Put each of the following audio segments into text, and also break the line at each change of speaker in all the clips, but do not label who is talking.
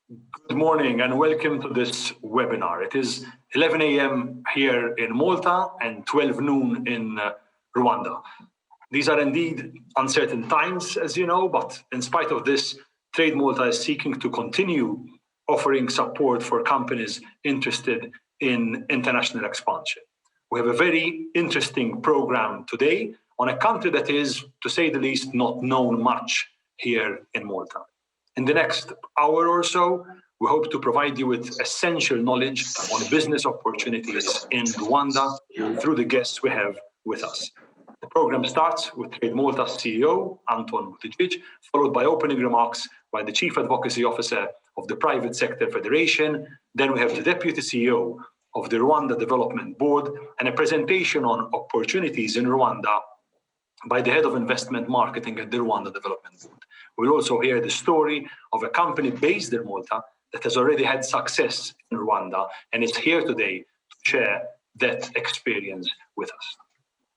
Good morning and welcome to this webinar. It is 11 a.m. here in Malta and 12 noon in Rwanda. These are indeed uncertain times, as you know, but in spite of this, Trade Malta is seeking to continue offering support for companies interested in international expansion. We have a very interesting program today on a country that is, to say the least, not known much here in Malta. In the next hour or so, we hope to provide you with essential knowledge on business opportunities in Rwanda through the guests we have with us. The program starts with Trade Malta's CEO, Anton Buttigieg, followed by opening remarks by the Chief Advocacy Officer of the Private Sector Federation. Then we have the Deputy CEO of the Rwanda Development Board and a presentation on opportunities in Rwanda by the Head of Investment Marketing at the Rwanda Development Board. We'll also hear the story of a company based in Malta that has already had success in Rwanda and is here today to share that experience with us.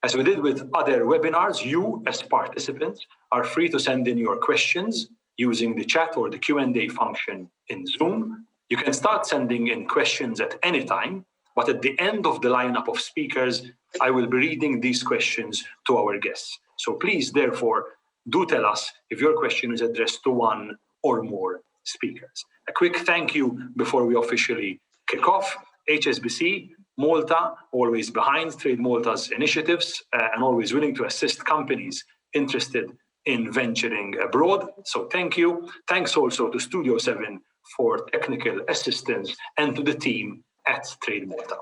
As we did with other webinars, you as participants are free to send in your questions using the chat or the Q&A function in Zoom. You can start sending in questions at any time, but at the end of the lineup of speakers, I will be reading these questions to our guests. So please, therefore, do tell us if your question is addressed to one or more speakers. A quick thank you before we officially kick off. HSBC, Malta, always behind Trade Malta's initiatives and always willing to assist companies interested in venturing abroad. So thank you. Thanks also to Studio 7 for technical assistance and to the team at Trade Malta.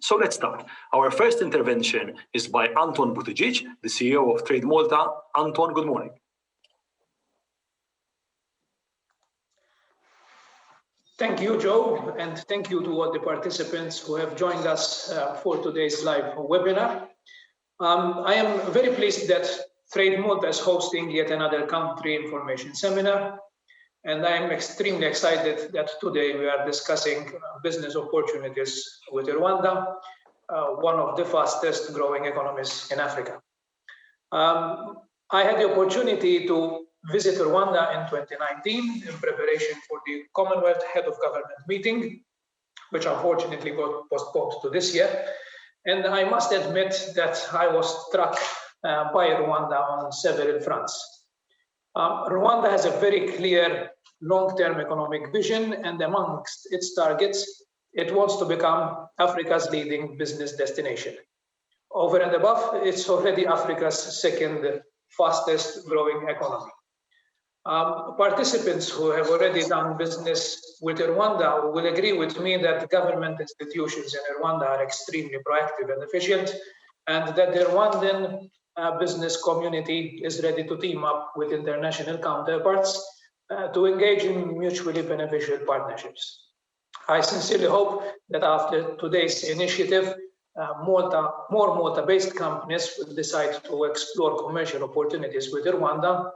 So let's start. Our first intervention is by Anton Buttigieg, the CEO of Trade Malta. Anton, good morning.
Thank you, Joe, and thank you to all the participants who have joined us for today's live webinar. I am very pleased that Trade Malta is hosting yet another country information seminar, and I am extremely excited that today we are discussing business opportunities with Rwanda, one of the fastest growing economies in Africa. I had the opportunity to visit Rwanda in 2019 in preparation for the Commonwealth Head of Government meeting, which unfortunately got postponed to this year. And I must admit that I was struck by Rwanda on several fronts. Rwanda has a very clear long-term economic vision, and amongst its targets, it wants to become Africa's leading business destination. Over and above, it's already Africa's second fastest growing economy. Participants who have already done business with Rwanda will agree with me that government institutions in Rwanda are extremely proactive and efficient, and that the Rwandan business community is ready to team up with international counterparts to engage in mutually beneficial partnerships. I sincerely hope that after today's initiative, more Malta-based companies will decide to explore commercial opportunities with Rwanda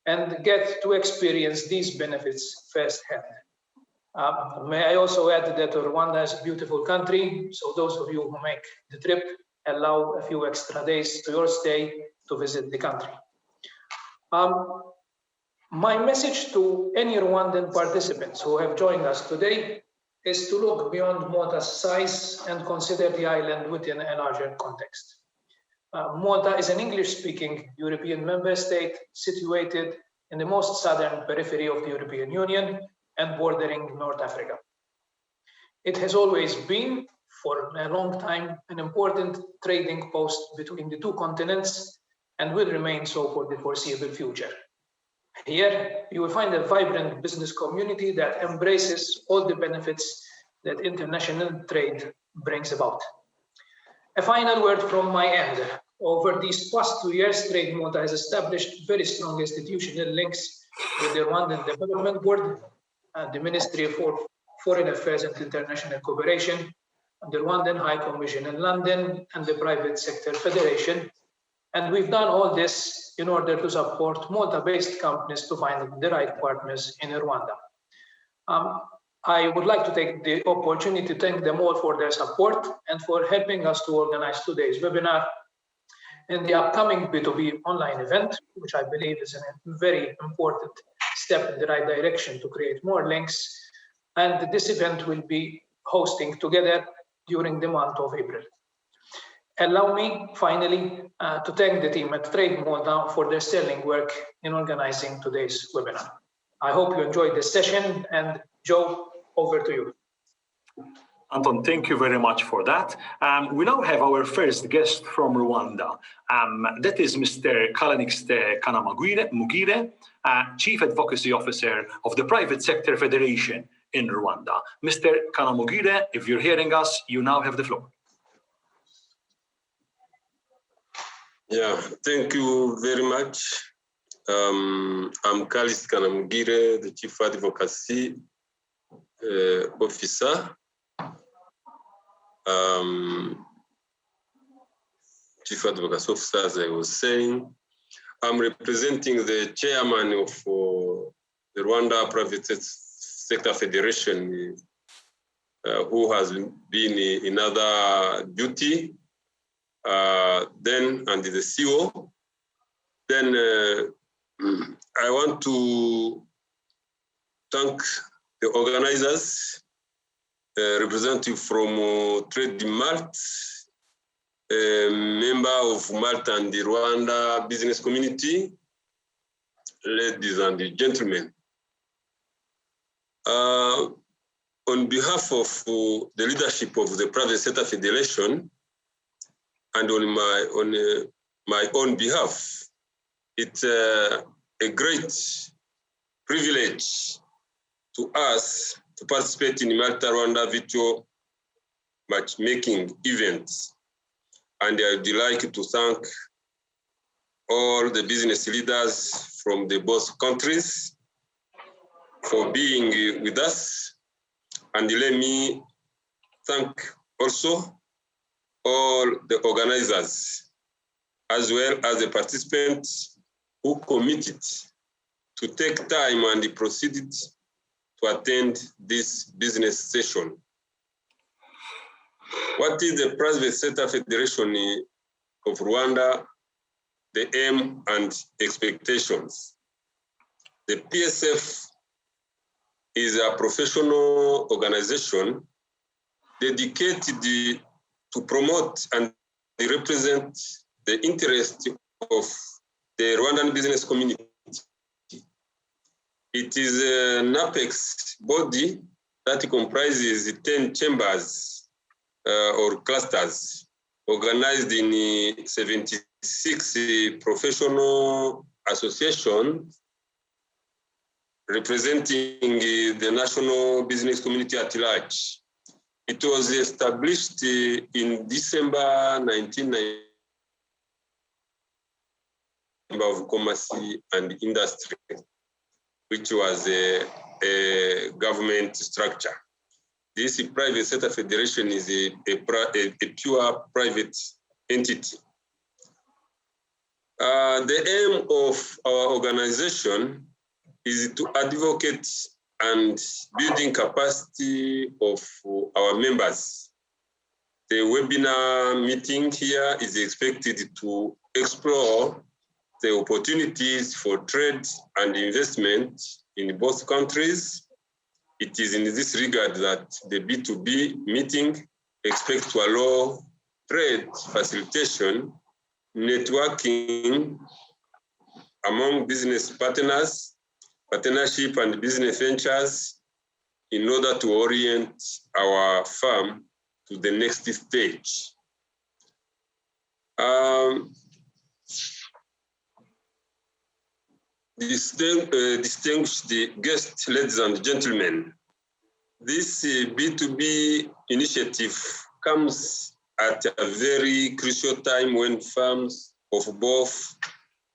and get to experience these benefits firsthand. May I also add that Rwanda is a beautiful country, so those of you who make the trip, allow a few extra days to your stay to visit the country. My message to any Rwandan participants who have joined us today is to look beyond Malta's size and consider the island within a larger context. Malta is an English-speaking European member state situated in the most southern periphery of the European Union and bordering North Africa. It has always been, for a long time, an important trading post between the two continents and will remain so for the foreseeable future. Here, you will find a vibrant business community that embraces all the benefits that international trade brings about. A final word from my end. Over these past 2 years, Trade Malta has established very strong institutional links with the Rwandan Development Board, the Ministry of Foreign Affairs and International Cooperation, the Rwandan High Commission in London, and the Private Sector Federation. And we've done all this in order to support Malta-based companies to find the right partners in Rwanda. I would like to take the opportunity to thank them all for their support and for helping us to organize today's webinar and the upcoming B2B online event, which I believe is a very important step in the right direction to create more links. And this event will be hosting together during the month of April. Allow me, finally, to thank the team at Trade Malta for their sterling work in organizing today's webinar. I hope you enjoyed this session, and Joe, over to you.
Anton, thank you very much for that. We now have our first guest from Rwanda. That is Mr. Kalanixte Kanamugire, Chief Advocacy Officer of the Private Sector Federation in Rwanda. Mr. Kanamugire, if you're hearing us, you now have the floor.
Yeah, thank you very much. I'm Kalis Kanamugire, the Chief Advocacy Officer. Chief Advocacy Officer, as I was saying. I'm representing the chairman of the Rwanda Private Sector Federation, who has been in other duty, then, and the CEO. Then I want to thank the organizers, representative from Trade Malta, a member of Malta and the Rwanda business community, ladies and gentlemen. On behalf of the leadership of the Private Sector Federation and on my own behalf, it's a great privilege to us to participate in Malta-Rwanda virtual matchmaking events. And I would like to thank all the business leaders from the both countries for being with us. And let me thank also all the organizers, as well as the participants who committed to take time and proceeded to attend this business session. What is the Private Sector Federation of Rwanda, the aim and expectations? The PSF is a professional organization dedicated to promote and represent the interest of the Rwandan business community. It is an apex body that comprises 10 chambers or clusters organized in 76 professional associations representing the national business community at large. It was established in December 1990 of Commerce and Industry, which was a government structure. This Private Sector Federation is a pure private entity. The aim of our organization is to advocate and building capacity of our members. The webinar meeting here is expected to explore the opportunities for trade and investment in both countries. It is in this regard that the B2B meeting expects to allow trade facilitation, networking among business partners, partnership and business ventures in order to orient our firm to the next stage. Distinguished guests, ladies and gentlemen, this B2B initiative comes at a very crucial time when firms of both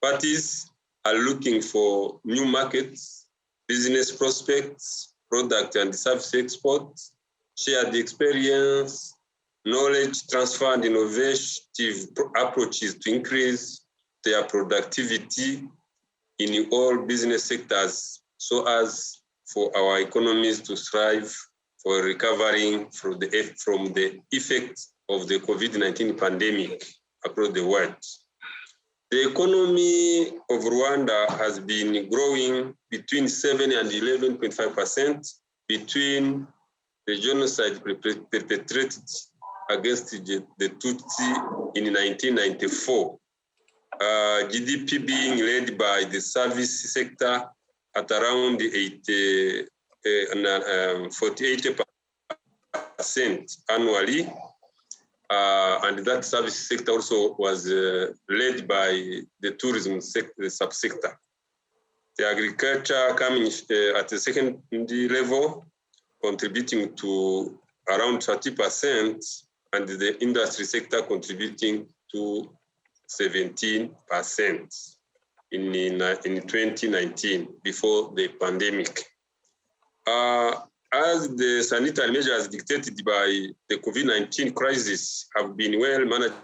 parties are looking for new markets, business prospects, product and service export, shared experience, knowledge transfer and innovative approaches to increase their productivity in all business sectors so as for our economies to strive for recovering from the effects of the COVID-19 pandemic across the world. The economy of Rwanda has been growing between 7 and 11.5% between the genocide perpetrated against the Tutsi in 1994. GDP being led by the service sector at around 48% annually. And that service sector also was led by the tourism subsector. The agriculture coming at the secondary level, contributing to around 30%, and the industry sector contributing to 17% in 2019, before the pandemic. As the sanitary measures dictated by the COVID-19 crisis have been well managed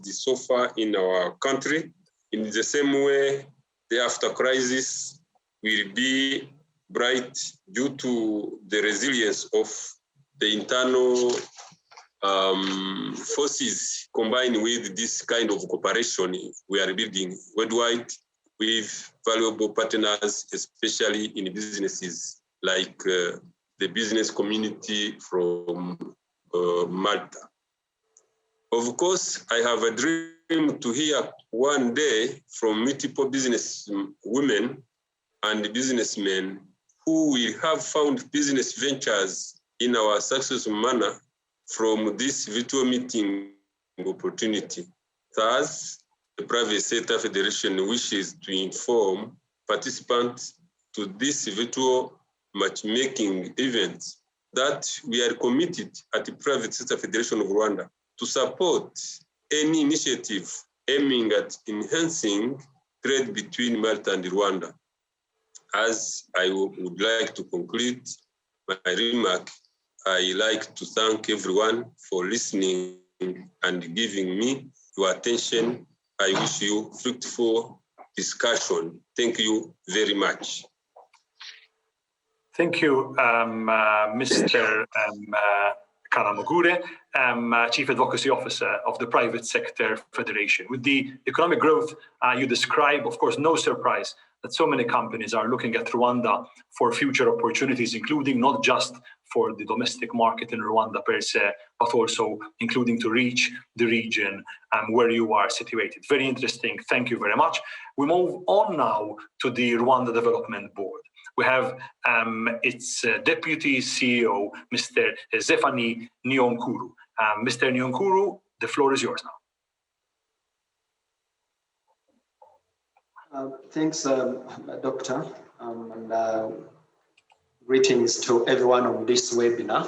so far in our country, in the same way, the after crisis will be bright due to the resilience of the internal forces combined with this kind of cooperation we are building worldwide with valuable partners, especially in businesses like the business community from Malta. Of course, I have a dream to hear one day from multiple business women and businessmen who will have found business ventures in our successful manner from this virtual meeting opportunity. Thus, the Private Sector Federation wishes to inform participants to this virtual matchmaking event that we are committed at the Private Sector Federation of Rwanda to support any initiative aiming at enhancing trade between Malta and Rwanda. As I would like to conclude my remark, I like to thank everyone for listening and giving me your attention. I wish you fruitful discussion. Thank you very much.
Thank you, Mr. Karamogure, Chief Advocacy Officer of the Private Sector Federation. With the economic growth you describe, of course, no surprise that so many companies are looking at Rwanda for future opportunities, including not just for the domestic market in Rwanda per se, but also including to reach the region where you are situated. Very interesting. Thank you very much. We move on now to the Rwanda Development Board. We have its Deputy CEO, Mr. Zephany Niyonkuru. Mr. Niyonkuru, the floor is yours now.
Thanks, Doctor, and greetings to everyone on this webinar.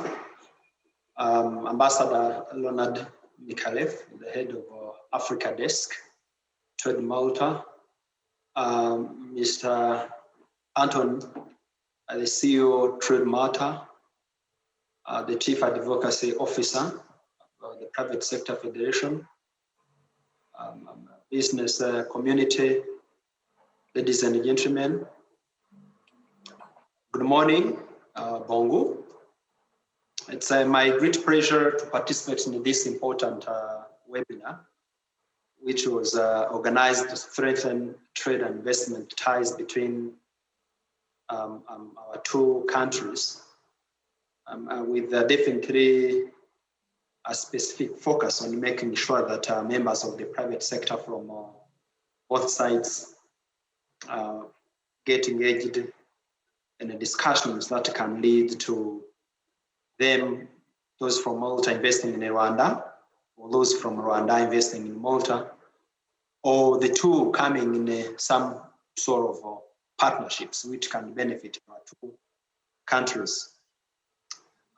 Ambassador Leonard Mikalev, the head of Africa Desk, Trade Malta, Mr. Anton, the CEO, Trade Malta, the Chief Advocacy Officer of the Private Sector Federation, business community, ladies and gentlemen, good morning, Bongo. It's my great pleasure to participate in this important webinar, which was organized to strengthen trade and investment ties between our two countries, with definitely a specific focus on making sure that members of the private sector from both sides get engaged in the discussions that can lead to them, those from Malta investing in Rwanda, or those from Rwanda investing in Malta, or the two coming in some sort of partnerships which can benefit our two countries.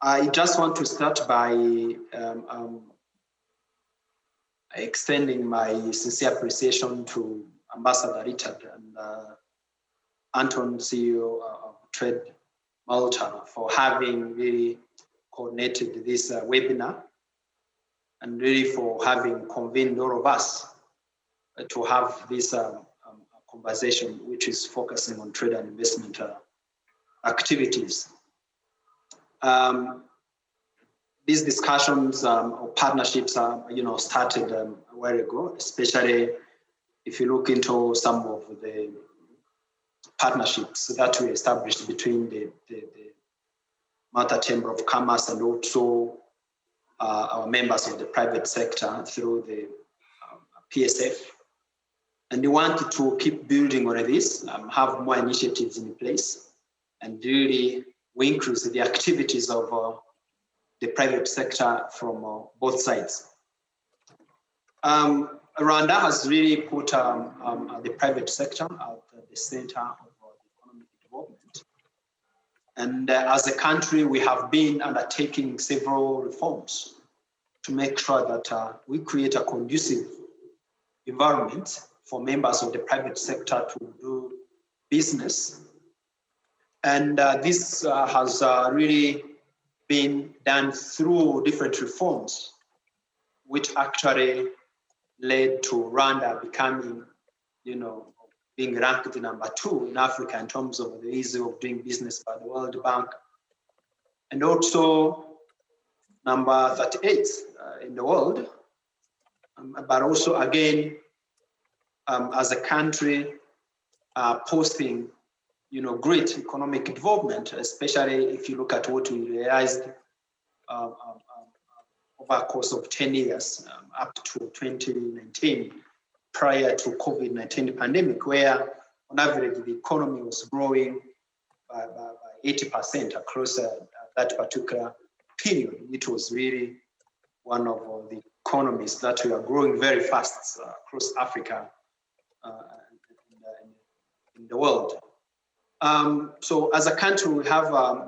I just want to start by extending my sincere appreciation to Ambassador Richard and Anton, CEO of Trade Malta, for having really coordinated this webinar, and really for having convened all of us to have this conversation, which is focusing on trade and investment activities. These discussions or partnerships are, started a while ago, especially if you look into some of the partnerships that we established between the Malta Chamber of Commerce and also our members of the private sector through the PSF. And we want to keep building on this, have more initiatives in place, and really we increase the activities of the private sector from both sides. Rwanda has really put the private sector at the center of economic development. And as a country, we have been undertaking several reforms to make sure that we create a conducive environment for members of the private sector to do business. And this has really been done through different reforms, which actually led to Rwanda becoming, being ranked number 2 in Africa in terms of the ease of doing business by the World Bank, and also number 38 in the world. But also again, as a country posting, great economic development, especially if you look at what we realized over a course of 10 years, up to 2019, prior to COVID-19 pandemic, where on average the economy was growing by 80% across that particular period, which was really one of the economies that we are growing very fast across Africa in the world. So as a country, we have a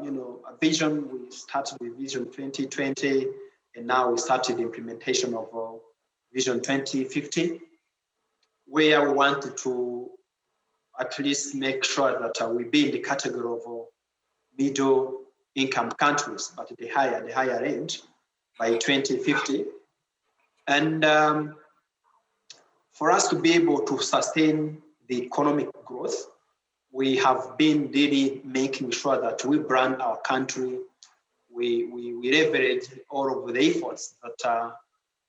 vision. We started with Vision 2020, and now we started the implementation of Vision 2050, where we wanted to at least make sure that we be in the category of middle income countries, but the higher range by 2050. And for us to be able to sustain the economic growth, we have been really making sure that we brand our country. We leverage all of the efforts that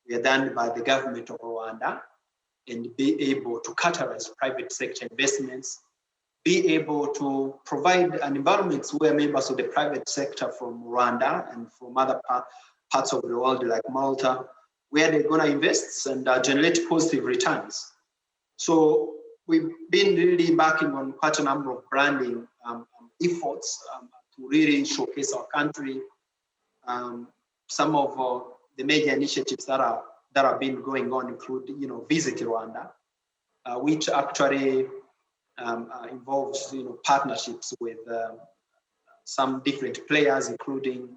we are done by the government of Rwanda, and be able to catalyze private sector investments, be able to provide an environment where members of the private sector from Rwanda and from other parts of the world like Malta, where they're going to invest and generate positive returns. So we've been really embarking on quite a number of branding efforts to really showcase our country. Some of the major initiatives that have been going on include, Visit Rwanda, which actually involves, partnerships with some different players, including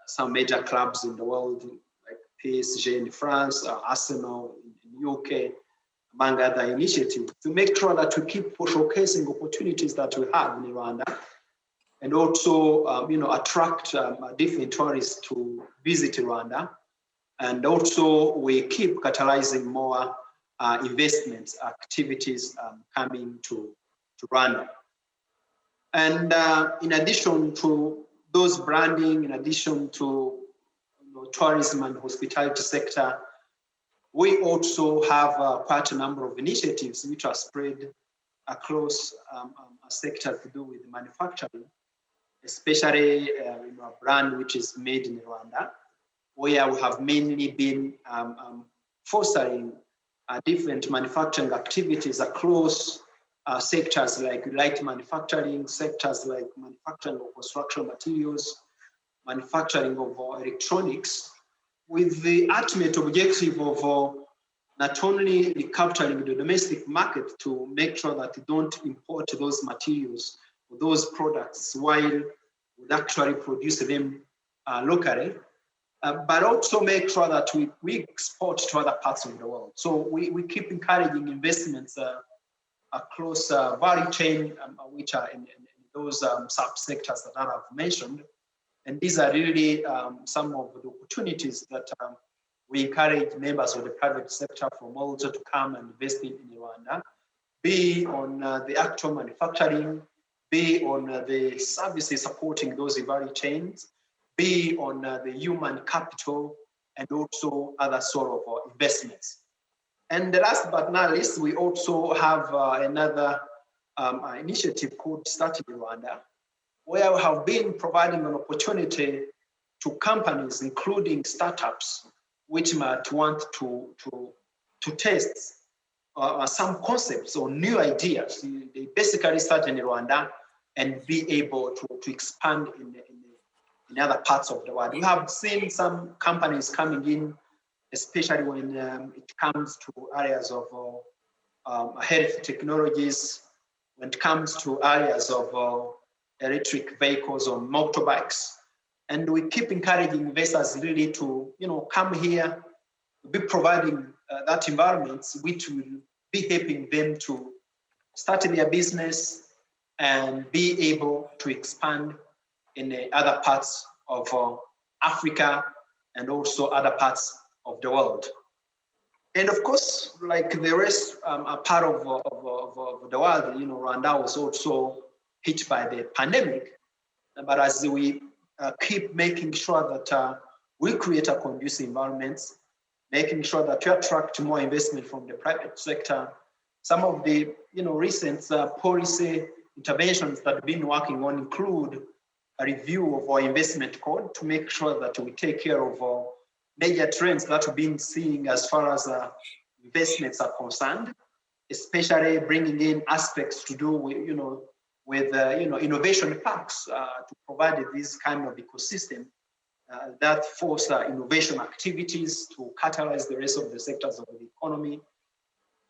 some major clubs in the world, like PSG in France, Arsenal in the UK, among other initiatives, to make sure that we keep showcasing opportunities that we have in Rwanda, and also, attract different tourists to visit Rwanda. And also, we keep catalyzing more investments activities coming to Rwanda. And in addition to those branding, in addition to tourism and hospitality sector, we also have quite a number of initiatives which are spread across a sector to do with manufacturing, especially a brand which is made in Rwanda, where we have mainly been fostering different manufacturing activities across sectors like light manufacturing, sectors like manufacturing of construction materials, manufacturing of electronics, with the ultimate objective of not only capturing the domestic market to make sure that they don't import those materials or those products while we actually produce them locally, but also make sure that we export to other parts of the world. So we keep encouraging investments across value chain, which are in those sub-sectors that I have mentioned. And these are really some of the opportunities that we encourage members of the private sector from Malta to come and invest in Rwanda, be on the actual manufacturing, be on the services supporting those value chains, be on the human capital, and also other sort of investments. And last but not least, we also have another initiative called Start in Rwanda, where we have been providing an opportunity to companies, including startups, which might want to test some concepts or new ideas. They basically start in Rwanda and be able to expand in other parts of the world. We have seen some companies coming in, especially when it comes to areas of health technologies, when it comes to areas of electric vehicles or motorbikes. And we keep encouraging investors really to, come here, be providing that environment which will be helping them to start their business and be able to expand in other parts of Africa and also other parts of the world. And of course, like the rest are part of the world, Rwanda was also hit by the pandemic. But as we keep making sure that we create a conducive environment, making sure that we attract more investment from the private sector, some of the recent policy interventions that we've been working on include a review of our investment code to make sure that we take care of our major trends that we've been seeing as far as investments are concerned, especially bringing in aspects to do with innovation parks to provide this kind of ecosystem that foster innovation activities to catalyze the rest of the sectors of the economy.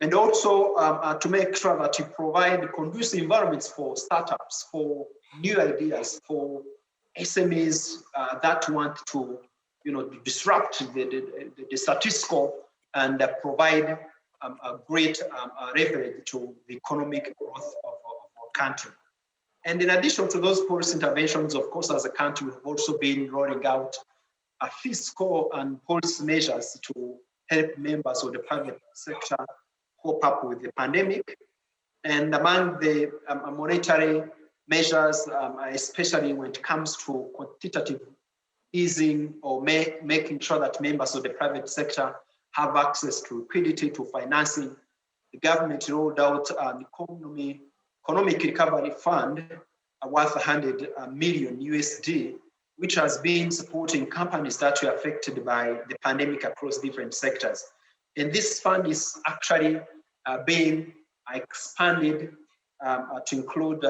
And also to make sure that you provide conducive environments for startups, for new ideas, for SMEs that want to disrupt the statistical and provide a great leverage to the economic growth of our country. And in addition to those policy interventions, of course, as a country, we've also been rolling out fiscal and policy measures to help members of the private sector cope up with the pandemic. And among the monetary measures, especially when it comes to quantitative easing or making sure that members of the private sector have access to liquidity, to financing, the government rolled out an economic recovery fund worth $100 million USD, which has been supporting companies that were affected by the pandemic across different sectors. And this fund is actually being expanded to include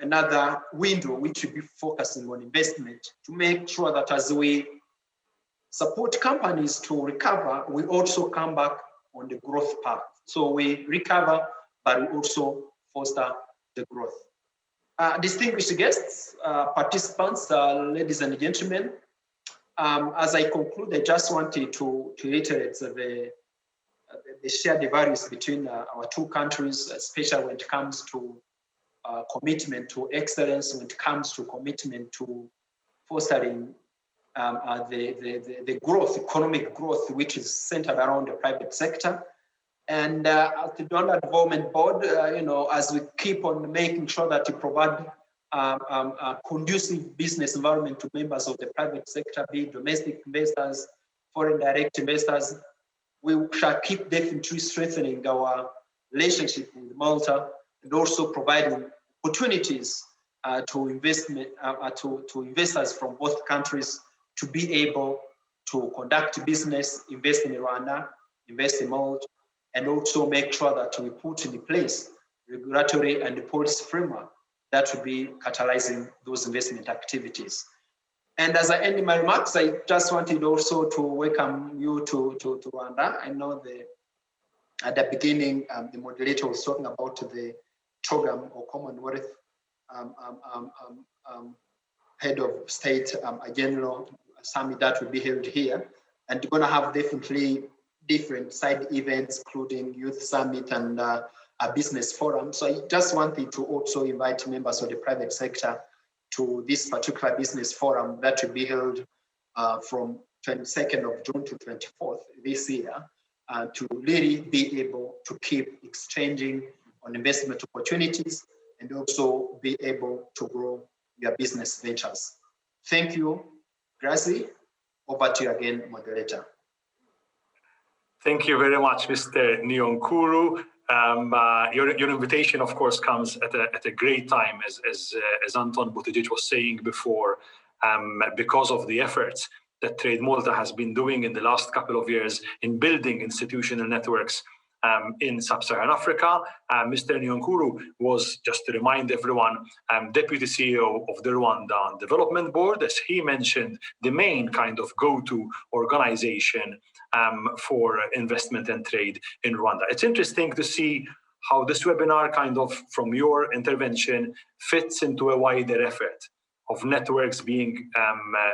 another window which will be focusing on investment to make sure that as we support companies to recover, we also come back on the growth path. So we recover, but we also foster the growth. Distinguished guests, participants, ladies and gentlemen, as I conclude, I just wanted to reiterate the shared values between our two countries, especially when it comes to commitment to excellence, when it comes to commitment to fostering the growth, economic growth, which is centered around the private sector. And at the Rwanda Development Board, as we keep on making sure that we provide a conducive business environment to members of the private sector, be it domestic investors, foreign direct investors, we shall keep definitely strengthening our relationship with Malta and also providing opportunities to investors from both countries to be able to conduct business, invest in Rwanda, invest in Malta, and also make sure that we put in place regulatory and policy framework that will be catalyzing those investment activities. And as I end my remarks, I just wanted also to welcome you to Rwanda. I know at the beginning, the moderator was talking about the program or Commonwealth head of state general summit that will be held here. And we're gonna have definitely different side events, including youth summit and a business forum. So I just wanted to also invite members of the private sector to this particular business forum that will be held from 22nd of June to 24th this year to really be able to keep exchanging on investment opportunities and also be able to grow your business ventures. Thank you. Grazie. Over to you again, moderator.
Thank you very much, Mr. Nyonkuru. Your invitation, of course, comes at a great time, as Anton Buttigieg was saying before, because of the efforts that Trade Malta has been doing in the last couple of years in building institutional networks in sub-Saharan Africa. Mr. Nyonkuru was, just to remind everyone, Deputy CEO of the Rwanda Development Board, as he mentioned, the main kind of go-to organization for investment and trade in Rwanda. It's interesting to see how this webinar, kind of from your intervention, fits into a wider effort of networks being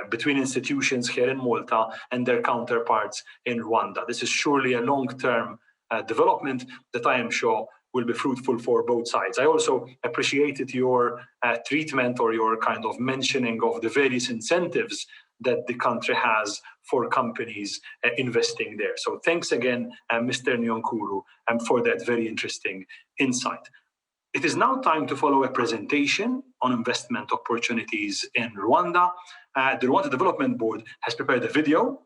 between institutions here in Malta and their counterparts in Rwanda. This is surely a long-term development that I am sure will be fruitful for both sides. I also appreciated your treatment or your kind of mentioning of the various incentives that the country has for companies investing there. So thanks again, Mr. Nyonkuru, for that very interesting insight. It is now time to follow a presentation on investment opportunities in Rwanda. The Rwanda Development Board has prepared a video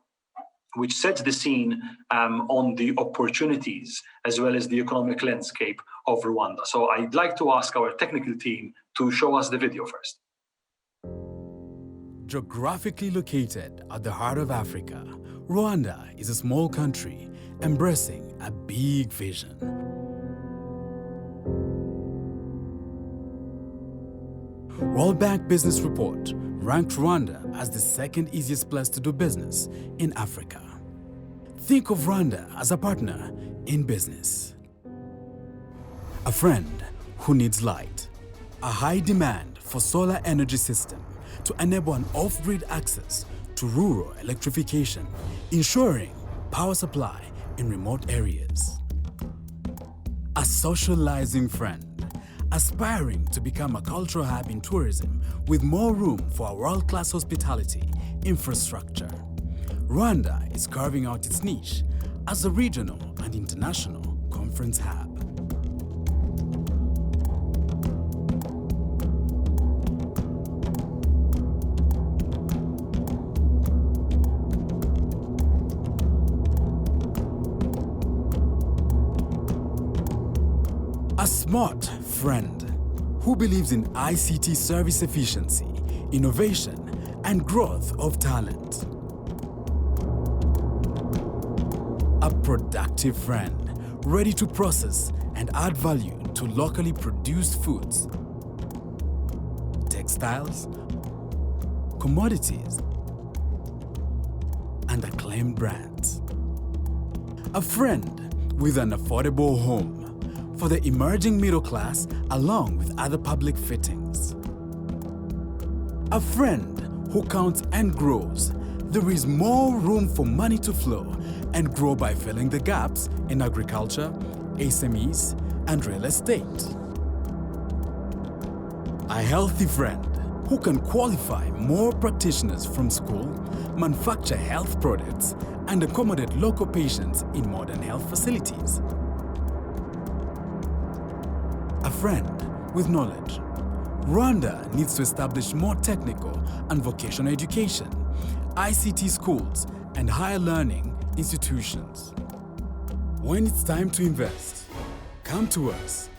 which sets the scene on the opportunities as well as the economic landscape of Rwanda. So I'd like to ask our technical team to show us the video first.
Geographically located at the heart of Africa, Rwanda is a small country embracing a big vision. World Bank Business Report ranked Rwanda as the second easiest place to do business in Africa. Think of Rwanda as a partner in business. A friend who needs light. A high demand for solar energy system to enable an off-grid access to rural electrification, ensuring power supply in remote areas. A socializing friend, aspiring to become a cultural hub in tourism with more room for a world-class hospitality infrastructure. Rwanda is carving out its niche as a regional and international conference hub. A smart friend who believes in ICT service efficiency, innovation, and growth of talent. A productive friend ready to process and add value to locally produced foods, textiles, commodities, and acclaimed brands. A friend with an affordable home for the emerging middle class along with other public fittings. A friend who counts and grows. There is more room for money to flow and grow by filling the gaps in agriculture, SMEs, and real estate. A healthy friend who can qualify more practitioners from school, manufacture health products, and accommodate local patients in modern health facilities. A friend with knowledge. Rwanda needs to establish more technical and vocational education, ICT schools, and higher learning institutions. When it's time to invest, come to us.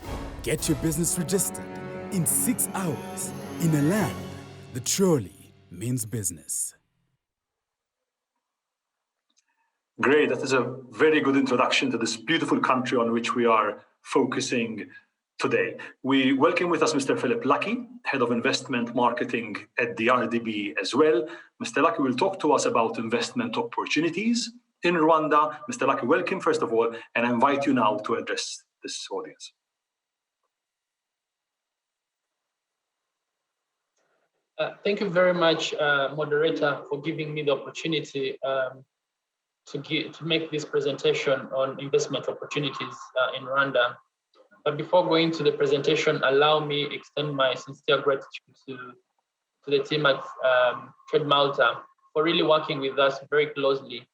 Get your business registered in 6 hours in a land that surely means business.
Great, that is a very good introduction to this beautiful country on which we are focusing today. We welcome with us Mr. Philip Lucky, Head of Investment Marketing at the RDB as well. Mr. Lucky will talk to us about investment opportunities in Rwanda. Mr. Lucky, welcome first of all, and I invite you now to address this audience.
Thank you very much, moderator, for giving me the opportunity to make this presentation on investment opportunities in Rwanda. But before going to the presentation, allow me extend my sincere gratitude to the team at Trade Malta for really working with us very closely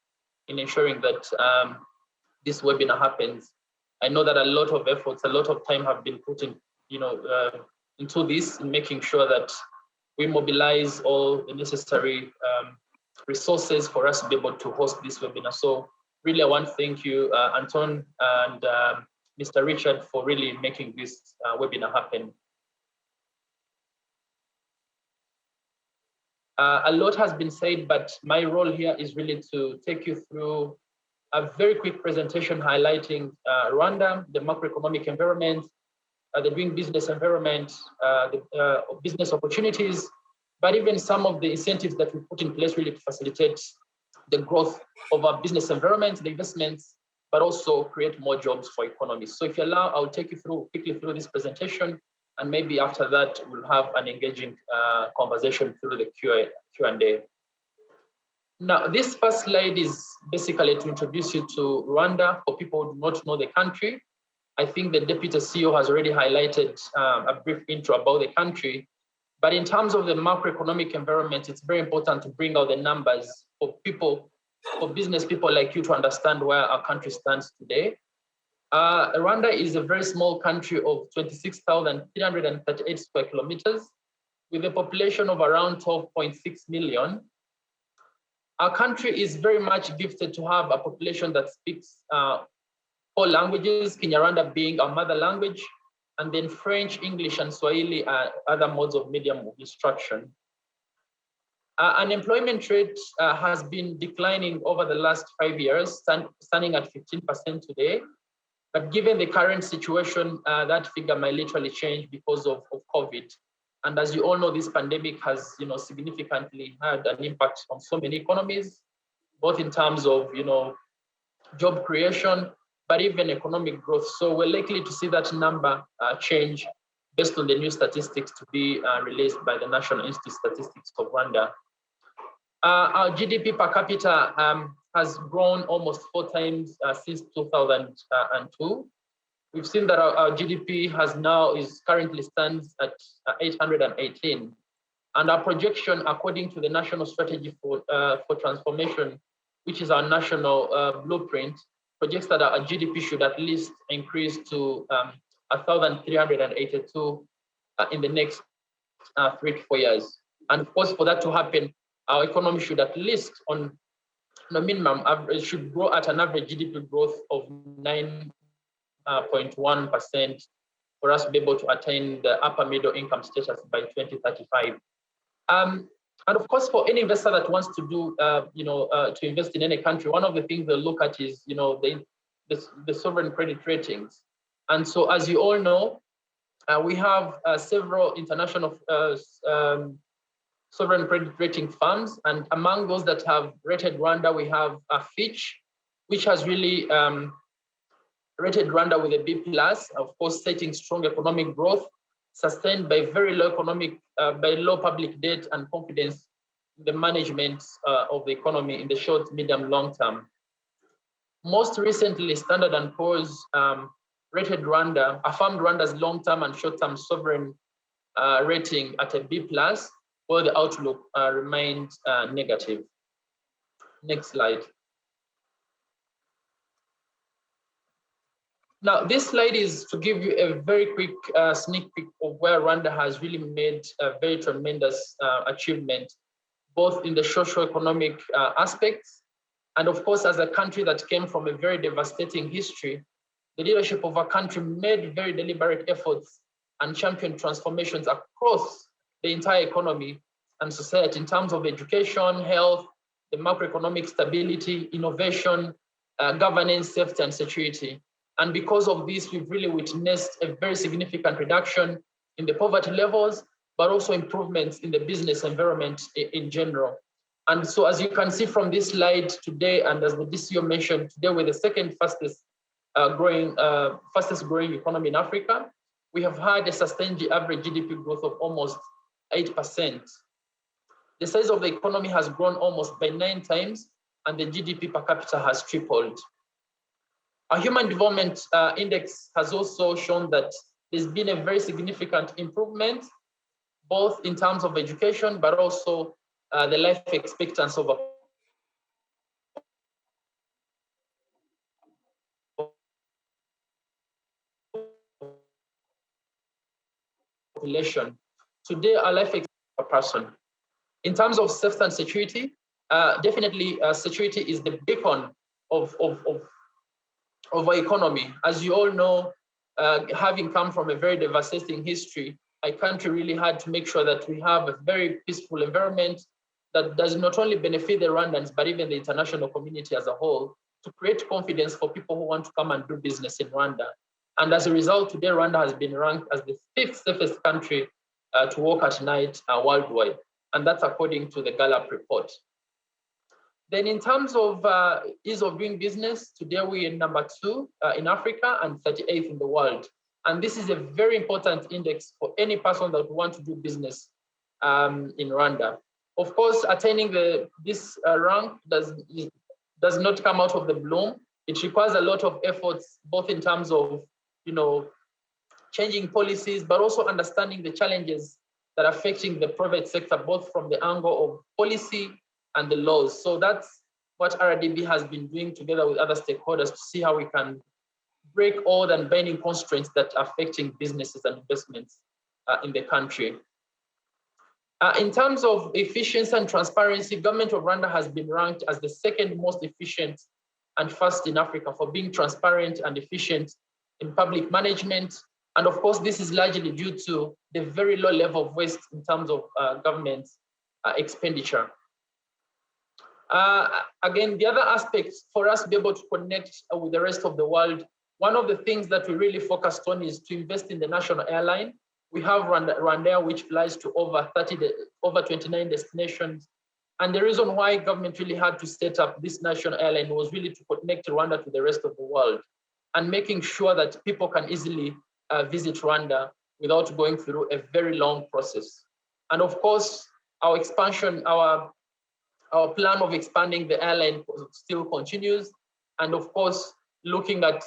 in ensuring that this webinar happens. I know that a lot of efforts, a lot of time have been put in, into this, in making sure that we mobilize all the necessary resources for us to be able to host this webinar. So really I want to thank you, Anton and Mr. Richard, for really making this webinar happen. A lot has been said, but my role here is really to take you through a very quick presentation highlighting Rwanda, the macroeconomic environment, the doing business environment, the business opportunities, but even some of the incentives that we put in place really to facilitate the growth of our business environment, the investments, but also create more jobs for economies. So if you allow, I'll take you quickly through this presentation, and maybe after that, we'll have an engaging conversation through the Q&A. Now, this first slide is basically to introduce you to Rwanda for people who do not know the country. I think the Deputy CEO has already highlighted a brief intro about the country. But in terms of the macroeconomic environment, it's very important to bring out the numbers for people, for business people like you to understand where our country stands today. Rwanda is a very small country of 26,338 square kilometers with a population of around 12.6 million. Our country is very much gifted to have a population that speaks 4 languages, Kinyarwanda being our mother language, and then French, English, and Swahili are other modes of medium of instruction. Unemployment rate has been declining over the last 5 years, standing at 15% today. But given the current situation, that figure might literally change because of COVID. And as you all know, this pandemic has, significantly had an impact on so many economies, both in terms of, job creation, but even economic growth. So we're likely to see that number change based on the new statistics to be released by the National Institute of Statistics of Rwanda. Our GDP per capita has grown almost 4 times since 2002. We've seen that our GDP currently stands at 818. And our projection, according to the National Strategy for Transformation, which is our national blueprint, projects that our GDP should at least increase to 1,382 in the next 3 to 4 years. And of course, for that to happen, our economy should at least, on the minimum average, should grow at an average GDP growth of 9.1% for us to be able to attain the upper middle income status by 2035. And of course, for any investor that wants to do, to invest in any country, one of the things they'll look at is, the sovereign credit ratings. And so, as you all know, we have several international sovereign credit rating firms, and among those that have rated Rwanda, we have Fitch, which has really rated Rwanda with a B+, of course, citing strong economic growth, sustained by very low by low public debt and confidence in the management of the economy in the short, medium, long term. Most recently, Standard & Poor's rated Rwanda, affirmed Rwanda's long-term and short-term sovereign rating at a B+, while the outlook remained negative. Next slide. Now, this slide is to give you a very quick sneak peek of where Rwanda has really made a very tremendous achievement, both in the socio-economic aspects, and of course, as a country that came from a very devastating history, the leadership of our country made very deliberate efforts and championed transformations across the entire economy and society in terms of education, health, the macroeconomic stability, innovation, governance, safety, and security. And because of this, we've really witnessed a very significant reduction in the poverty levels, but also improvements in the business environment in general. And so as you can see from this slide today, and as the DCO mentioned, today we're the second fastest growing economy in Africa. We have had a sustained average GDP growth of almost 8%. The size of the economy has grown almost by 9 times, and the GDP per capita has tripled. Our Human Development Index has also shown that there's been a very significant improvement, both in terms of education, but also the life expectancy of a population. Today, our life expectancy per person. In terms of safety and security, definitely security is the beacon our economy. As you all know, having come from a very devastating history, our country really had to make sure that we have a very peaceful environment that does not only benefit the Rwandans, but even the international community as a whole, to create confidence for people who want to come and do business in Rwanda. And as a result, today Rwanda has been ranked as the 5th safest country to walk at night worldwide. And that's according to the Gallup report. Then in terms of ease of doing business, today we're number 2 in Africa and 38th in the world. And this is a very important index for any person that wants to do business in Rwanda. Of course, attaining this rank does not come out of the bloom. It requires a lot of efforts, both in terms of changing policies, but also understanding the challenges that are affecting the private sector, both from the angle of policy and the laws. So that's what RDB has been doing together with other stakeholders to see how we can break all the binding constraints that are affecting businesses and investments in the country. In terms of efficiency and transparency, government of Rwanda has been ranked as the 2nd most efficient and fast in Africa for being transparent and efficient in public management. And of course, this is largely due to the very low level of waste in terms of government expenditure. Again, the other aspect for us to be able to connect with the rest of the world, one of the things that we really focused on is to invest in the national airline. We have Rwandair, which flies to over 29 destinations. And the reason why government really had to set up this national airline was really to connect Rwanda to the rest of the world and making sure that people can easily visit Rwanda without going through a very long process. And of course, our expansion, our plan of expanding the airline still continues. And of course, looking at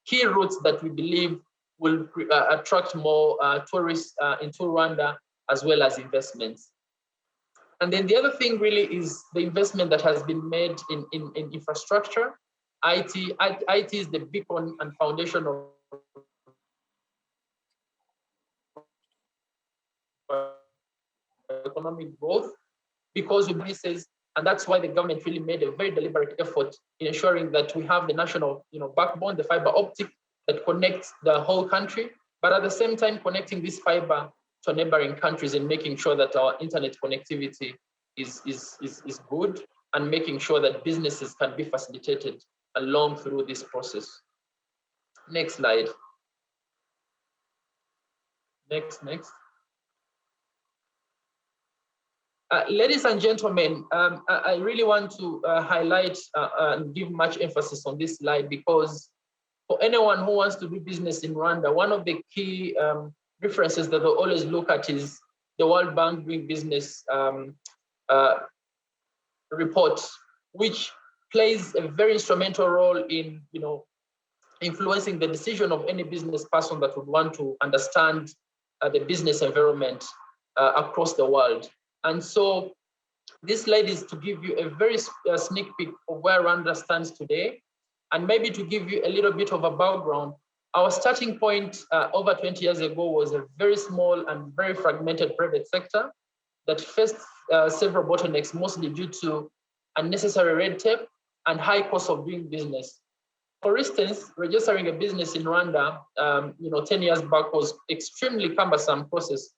key routes that we believe will attract more tourists into Rwanda, as well as investments. And then the other thing really is the investment that has been made in infrastructure. IT is the beacon and foundation of economic growth, because of businesses, and that's why the government really made a very deliberate effort in ensuring that we have the national backbone, the fiber optic that connects the whole country, but at the same time connecting this fiber to neighboring countries and making sure that our internet connectivity is good, and making sure that businesses can be facilitated along through this process. Next slide. Next. Ladies and gentlemen, I really want to highlight and give much emphasis on this slide, because for anyone who wants to do business in Rwanda, one of the key references that they always look at is the World Bank Doing Business report, which plays a very instrumental role in influencing the decision of any business person that would want to understand the business environment across the world. And so this slide is to give you a very sneak peek of where Rwanda stands today, and maybe to give you a little bit of a background. Our starting point over 20 years ago was a very small and very fragmented private sector that faced several bottlenecks, mostly due to unnecessary red tape and high cost of doing business. For instance, registering a business in Rwanda 10 years back was extremely cumbersome process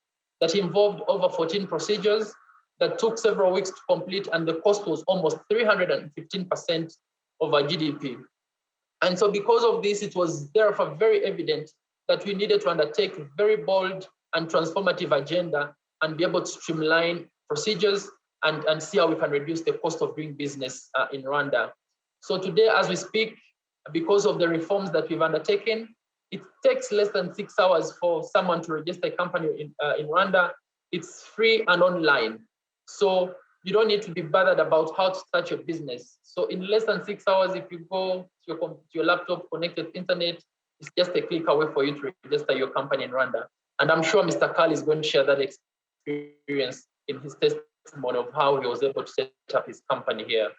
that involved over 14 procedures that took several weeks to complete, and the cost was almost 315% of our GDP. And so because of this, it was therefore very evident that we needed to undertake a very bold and transformative agenda and be able to streamline procedures and see how we can reduce the cost of doing business in Rwanda. So today, as we speak, because of the reforms that we've undertaken, it takes less than 6 hours for someone to register a company in Rwanda. It's free and online. So you don't need to be bothered about how to start your business. So in less than 6 hours, if you go to your laptop connected to internet, it's just a click away for you to register your company in Rwanda. And I'm sure Mr. Carl is going to share that experience in his testimony of how he was able to set up his company here.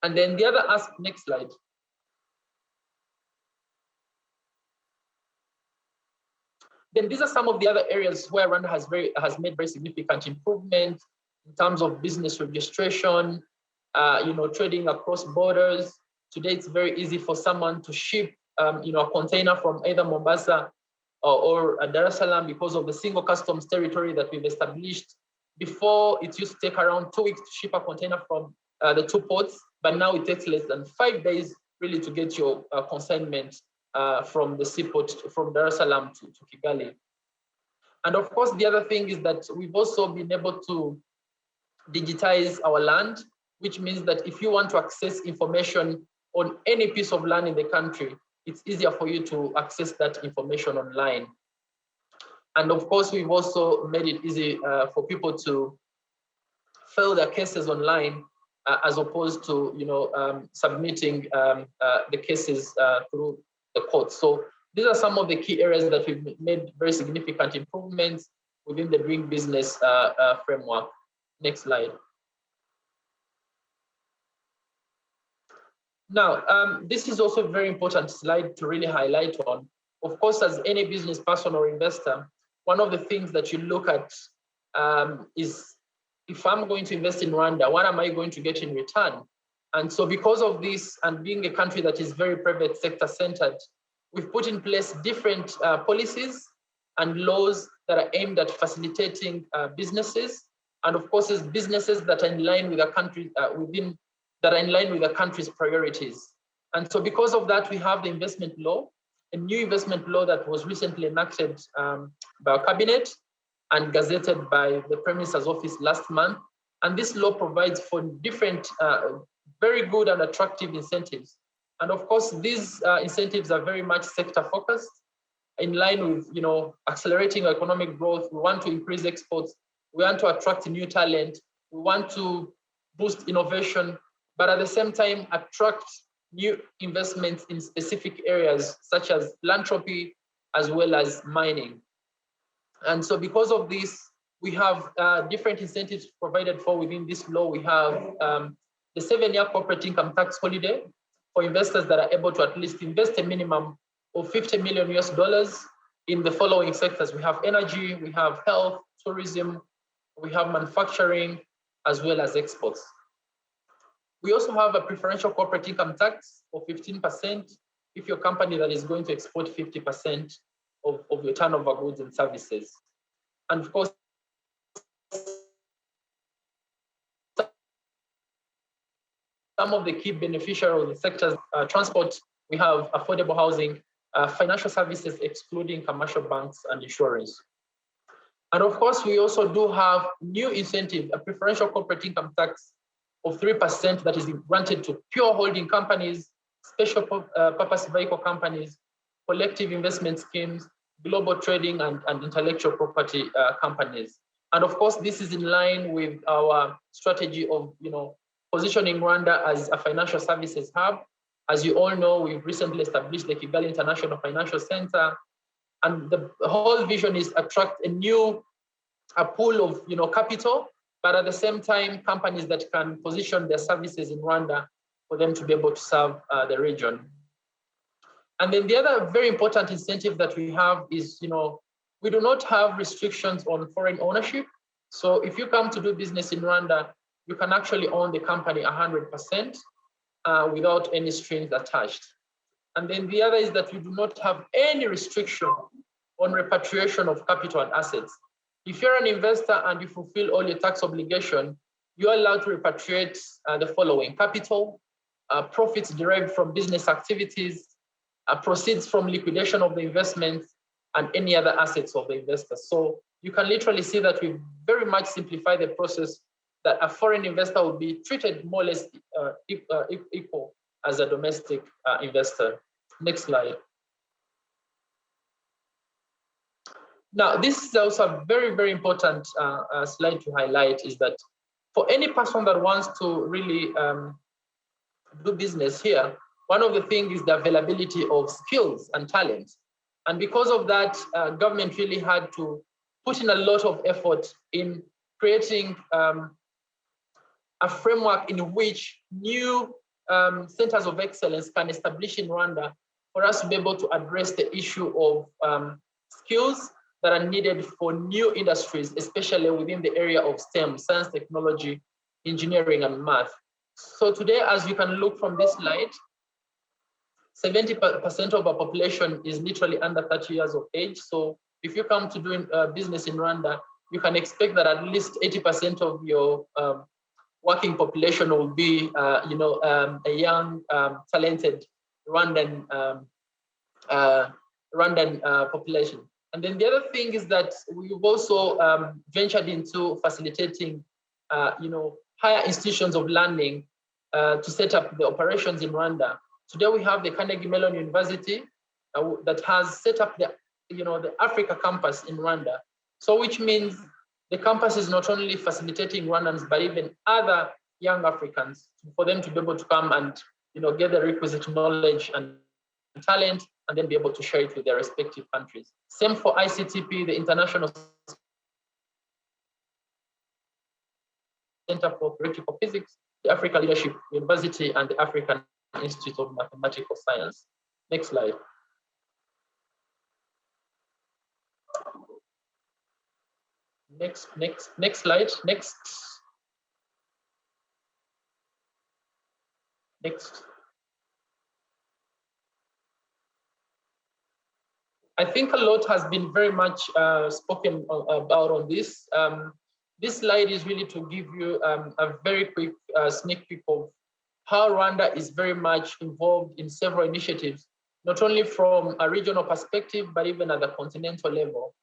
And then the other aspect, next slide. Then these are some of the other areas where Rwanda has made very significant improvement in terms of business registration, trading across borders. Today, it's very easy for someone to ship, a container from either Mombasa or Dar es Salaam because of the single customs territory that we've established. Before, it used to take around 2 weeks to ship a container from the two ports, but now it takes less than 5 days really to get your consignment from the seaport, from Dar es Salaam to Kigali. And of course, the other thing is that we've also been able to digitize our land, which means that if you want to access information on any piece of land in the country, it's easier for you to access that information online. And of course, we've also made it easy for people to file their cases online as opposed to submitting the cases through the courts. So these are some of the key areas that we've made very significant improvements within the doing business framework. Next slide. Now, this is also a very important slide to really highlight on. Of course, as any business person or investor, one of the things that you look at is, if I'm going to invest in Rwanda, what am I going to get in return? And so because of this, and being a country that is very private sector centered, we've put in place different policies and laws that are aimed at facilitating businesses. And of course, it's businesses that are in line with the country, that are in line with the country's priorities. And so because of that, we have the investment law, a new investment law that was recently enacted by our cabinet and gazetted by the Prime Minister's office last month. And this law provides for different very good and attractive incentives. And of course, these incentives are very much sector focused, in line with accelerating economic growth. We want to increase exports. We want to attract new talent. We want to boost innovation, but at the same time, attract new investments in specific areas such as philanthropy, as well as mining. And so because of this, we have different incentives provided for within this law. We have the 7-year corporate income tax holiday for investors that are able to at least invest a minimum of $50 million in the following sectors. We have energy, we have health, tourism, we have manufacturing, as well as exports. We also have a preferential corporate income tax of 15% if you're a company that is going to export 50% of your turnover goods and services. And of course, some of the key beneficiary sectors, transport, we have affordable housing, financial services excluding commercial banks and insurance. And of course, we also do have new incentive, a preferential corporate income tax of 3% that is granted to pure holding companies, special purpose vehicle companies, collective investment schemes, global trading and intellectual property companies. And of course, this is in line with our strategy of positioning Rwanda as a financial services hub. As you all know, we've recently established the Kigali International Financial Center, and the whole vision is attract a pool of capital, but at the same time, companies that can position their services in Rwanda for them to be able to serve the region. And then the other very important incentive that we have is, we do not have restrictions on foreign ownership. So if you come to do business in Rwanda, you can actually own the company 100% without any strings attached. And then the other is that we do not have any restriction on repatriation of capital and assets. If you're an investor and you fulfill all your tax obligation, you're allowed to repatriate the following: capital, profits derived from business activities, proceeds from liquidation of the investment, and any other assets of the investor. So you can literally see that we very much simplify the process, that a foreign investor will be treated more or less equal as a domestic investor. Next slide. Now, this is also a very, very important slide to highlight, is that for any person that wants to really do business here, one of the things is the availability of skills and talent. And because of that, government really had to put in a lot of effort in creating a framework in which new centers of excellence can establish in Rwanda for us to be able to address the issue of skills that are needed for new industries, especially within the area of STEM, science, technology, engineering, and math. So today, as you can look from this slide, 70% of our population is literally under 30 years of age. So if you come to doing business in Rwanda, you can expect that at least 80% of your working population will be, a young, talented Rwandan population. And then the other thing is that we've also ventured into facilitating, higher institutions of learning to set up the operations in Rwanda. Today we have the Carnegie Mellon University that has set up the Africa campus in Rwanda. So which means the campus is not only facilitating Rwandans, but even other young Africans for them to be able to come and get the requisite knowledge and talent, and then be able to share it with their respective countries. Same for ICTP, the International Center for Theoretical Physics, the Africa Leadership University, and the African Institute of Mathematical Science. Next slide. Next slide. Next. I think a lot has been very much spoken about on this. This slide is really to give you a very quick sneak peek of how Rwanda is very much involved in several initiatives, not only from a regional perspective, but even at the continental level.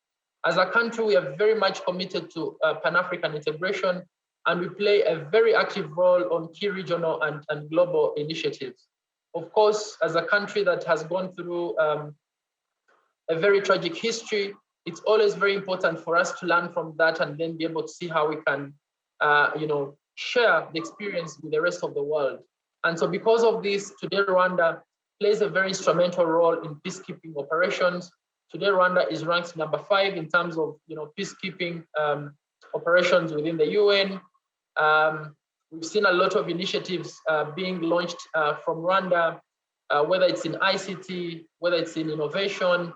As a country, we are very much committed to Pan-African integration, and we play a very active role on key regional and global initiatives. Of course, as a country that has gone through a very tragic history, it's always very important for us to learn from that and then be able to see how we can, share the experience with the rest of the world. And so because of this, today Rwanda plays a very instrumental role in peacekeeping operations. Today Rwanda is ranked number 5 in terms of peacekeeping operations within the UN. We've seen a lot of initiatives being launched from Rwanda, whether it's in ICT, whether it's in innovation.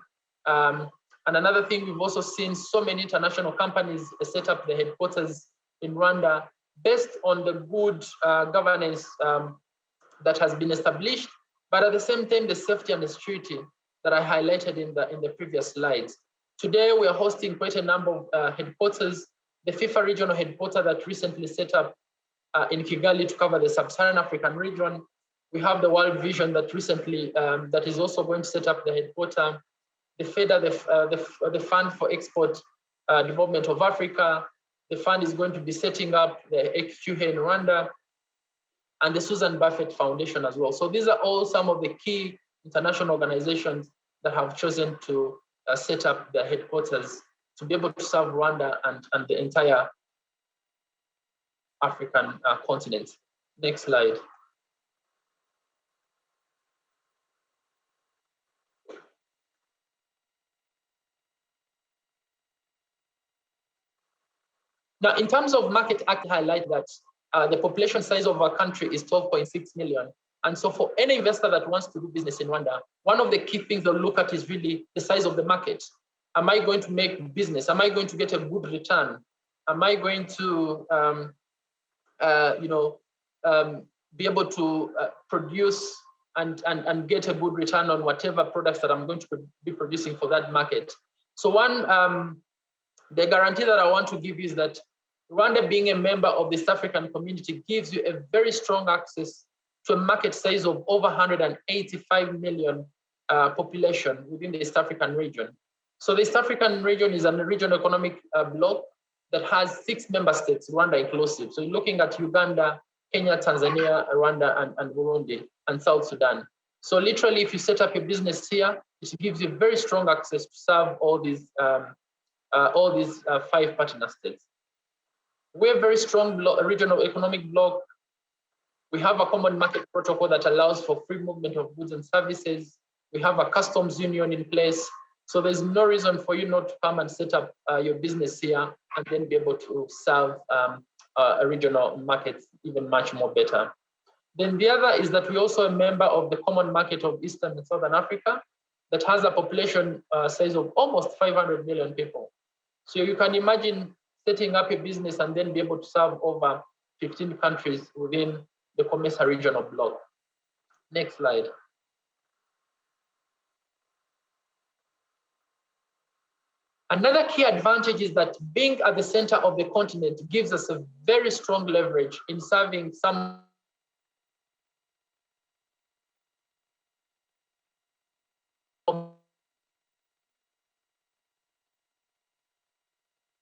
And another thing, we've also seen so many international companies set up the headquarters in Rwanda based on the good governance that has been established, but at the same time, the safety and the security that I highlighted in the previous slides. Today, we are hosting quite a number of headquarters. The FIFA regional headquarters that recently set up in Kigali to cover the sub-Saharan African region. We have the World Vision that recently, that is also going to set up the headquarters. The FEDA, the Fund for Export Development of Africa. The fund is going to be setting up the HQ here in Rwanda, and the Susan Buffett Foundation as well. So these are all some of the key international organizations that have chosen to set up their headquarters to be able to serve Rwanda and the entire African continent. Next slide. Now, in terms of market act, highlight that the population size of our country is 12.6 million. And so for any investor that wants to do business in Rwanda, one of the key things they'll look at is really the size of the market. Am I going to make business? Am I going to get a good return? Am I going to be able to produce and get a good return on whatever products that I'm going to be producing for that market? So the guarantee that I want to give is that Rwanda, being a member of the East African community, gives you a very strong access to a market size of over 185 million population within the East African region. So the East African region is a regional economic bloc that has 6 member states, Rwanda inclusive. So you're looking at Uganda, Kenya, Tanzania, Rwanda, and Burundi, and South Sudan. So literally, if you set up a business here, it gives you very strong access to serve all these 5 partner states. We're a very strong regional economic bloc. We have a common market protocol that allows for free movement of goods and services. We have a customs union in place. So there's no reason for you not to come and set up your business here and then be able to serve a regional market even much more better. Then the other is that we're also a member of the common market of Eastern and Southern Africa that has a population size of almost 500 million people. So you can imagine setting up a business and then be able to serve over 15 countries within the COMESA regional bloc. Next slide. Another key advantage is that being at the center of the continent gives us a very strong leverage in serving some of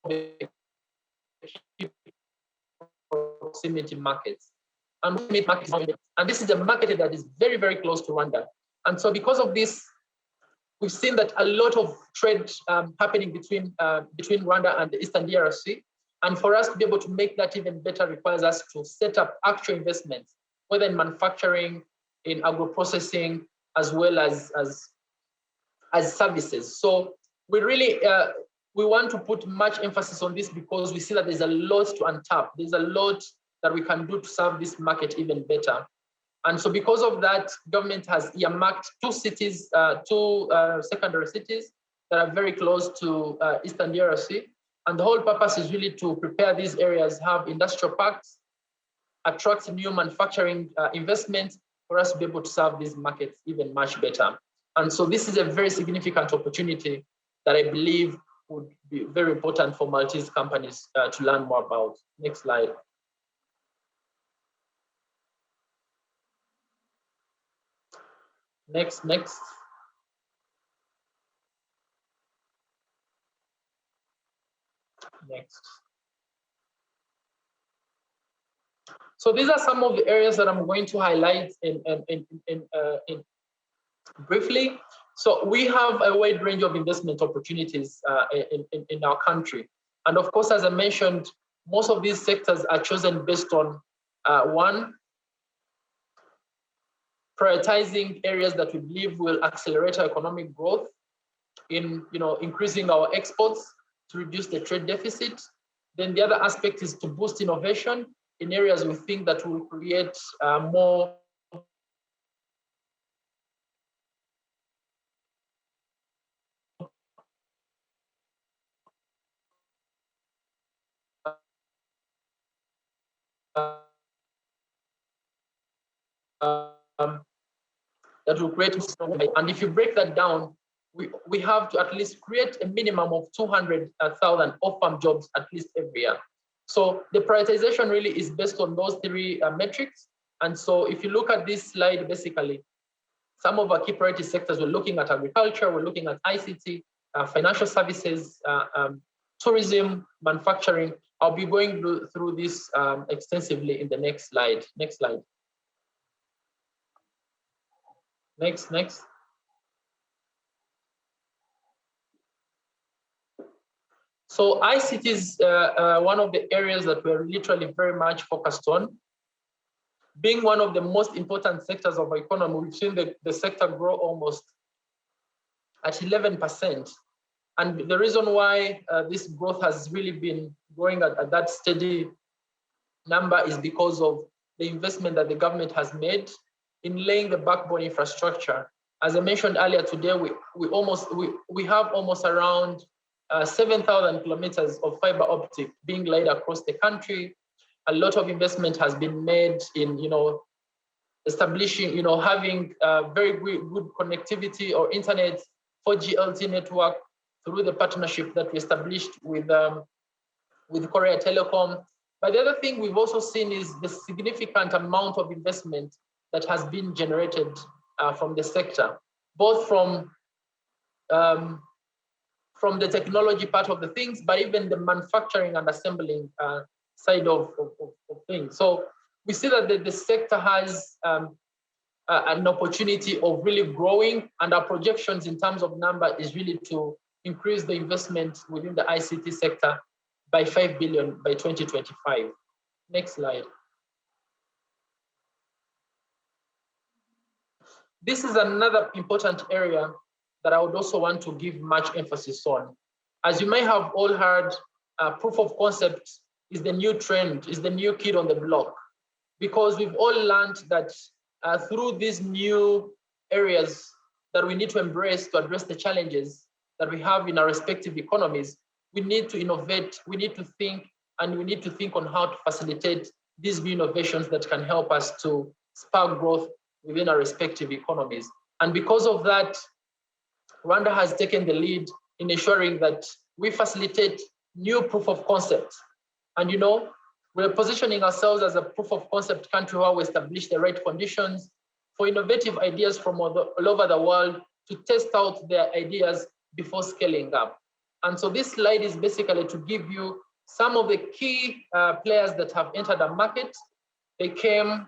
the proximity markets. And this is a market that is very, very close to Rwanda. And so because of this, we've seen that a lot of trade happening between Rwanda and the Eastern DRC. And for us to be able to make that even better requires us to set up actual investments, whether in manufacturing, in agro-processing, as well as services. So we really, we want to put much emphasis on this because we see that there's a lot to untap. There's a lot that we can do to serve this market even better. And so because of that, government has earmarked two cities, two secondary cities that are very close to Eastern DRC. And the whole purpose is really to prepare these areas, have industrial parks, attract new manufacturing investments for us to be able to serve these markets even much better. And so this is a very significant opportunity that I believe would be very important for Maltese companies to learn more about. Next slide. Next. Next. So these are some of the areas that I'm going to highlight in briefly. So we have a wide range of investment opportunities in our country. And of course, as I mentioned, most of these sectors are chosen based on one, prioritizing areas that we believe will accelerate our economic growth in increasing our exports to reduce the trade deficit. Then the other aspect is to boost innovation in areas we think that will create more that will create, and if you break that down, we have to at least create a minimum of 200,000 off-farm jobs at least every year. So the prioritization really is based on those three metrics. And so if you look at this slide, basically, some of our key priority sectors, we're looking at agriculture, we're looking at ICT, financial services, tourism, manufacturing. I'll be going through this extensively in the next slide. Next slide. Next. So ICT is one of the areas that we're literally very much focused on. Being one of the most important sectors of our economy, we've seen the sector grow almost at 11%. And the reason why this growth has really been growing at that steady number is because of the investment that the government has made in laying the backbone infrastructure. As I mentioned earlier today, we have almost around 7,000 kilometers of fiber optic being laid across the country. A lot of investment has been made in, establishing, having very good connectivity or internet 4G LTE network through the partnership that we established with Korea Telecom. But the other thing we've also seen is the significant amount of investment that has been generated from the sector, both from the technology part of the things, but even the manufacturing and assembling side of things. So we see that the sector has an opportunity of really growing, and our projections in terms of number is really to increase the investment within the ICT sector by 5 billion by 2025. Next slide. This is another important area that I would also want to give much emphasis on. As you may have all heard, proof of concept is the new trend, is the new kid on the block, because we've all learned that through these new areas that we need to embrace to address the challenges that we have in our respective economies, we need to innovate, we need to think, and we need to think on how to facilitate these new innovations that can help us to spark growth within our respective economies. And because of that, Rwanda has taken the lead in ensuring that we facilitate new proof of concept. And we're positioning ourselves as a proof of concept country where we establish the right conditions for innovative ideas from all over the world to test out their ideas before scaling up. And so this slide is basically to give you some of the key players that have entered the market. They came,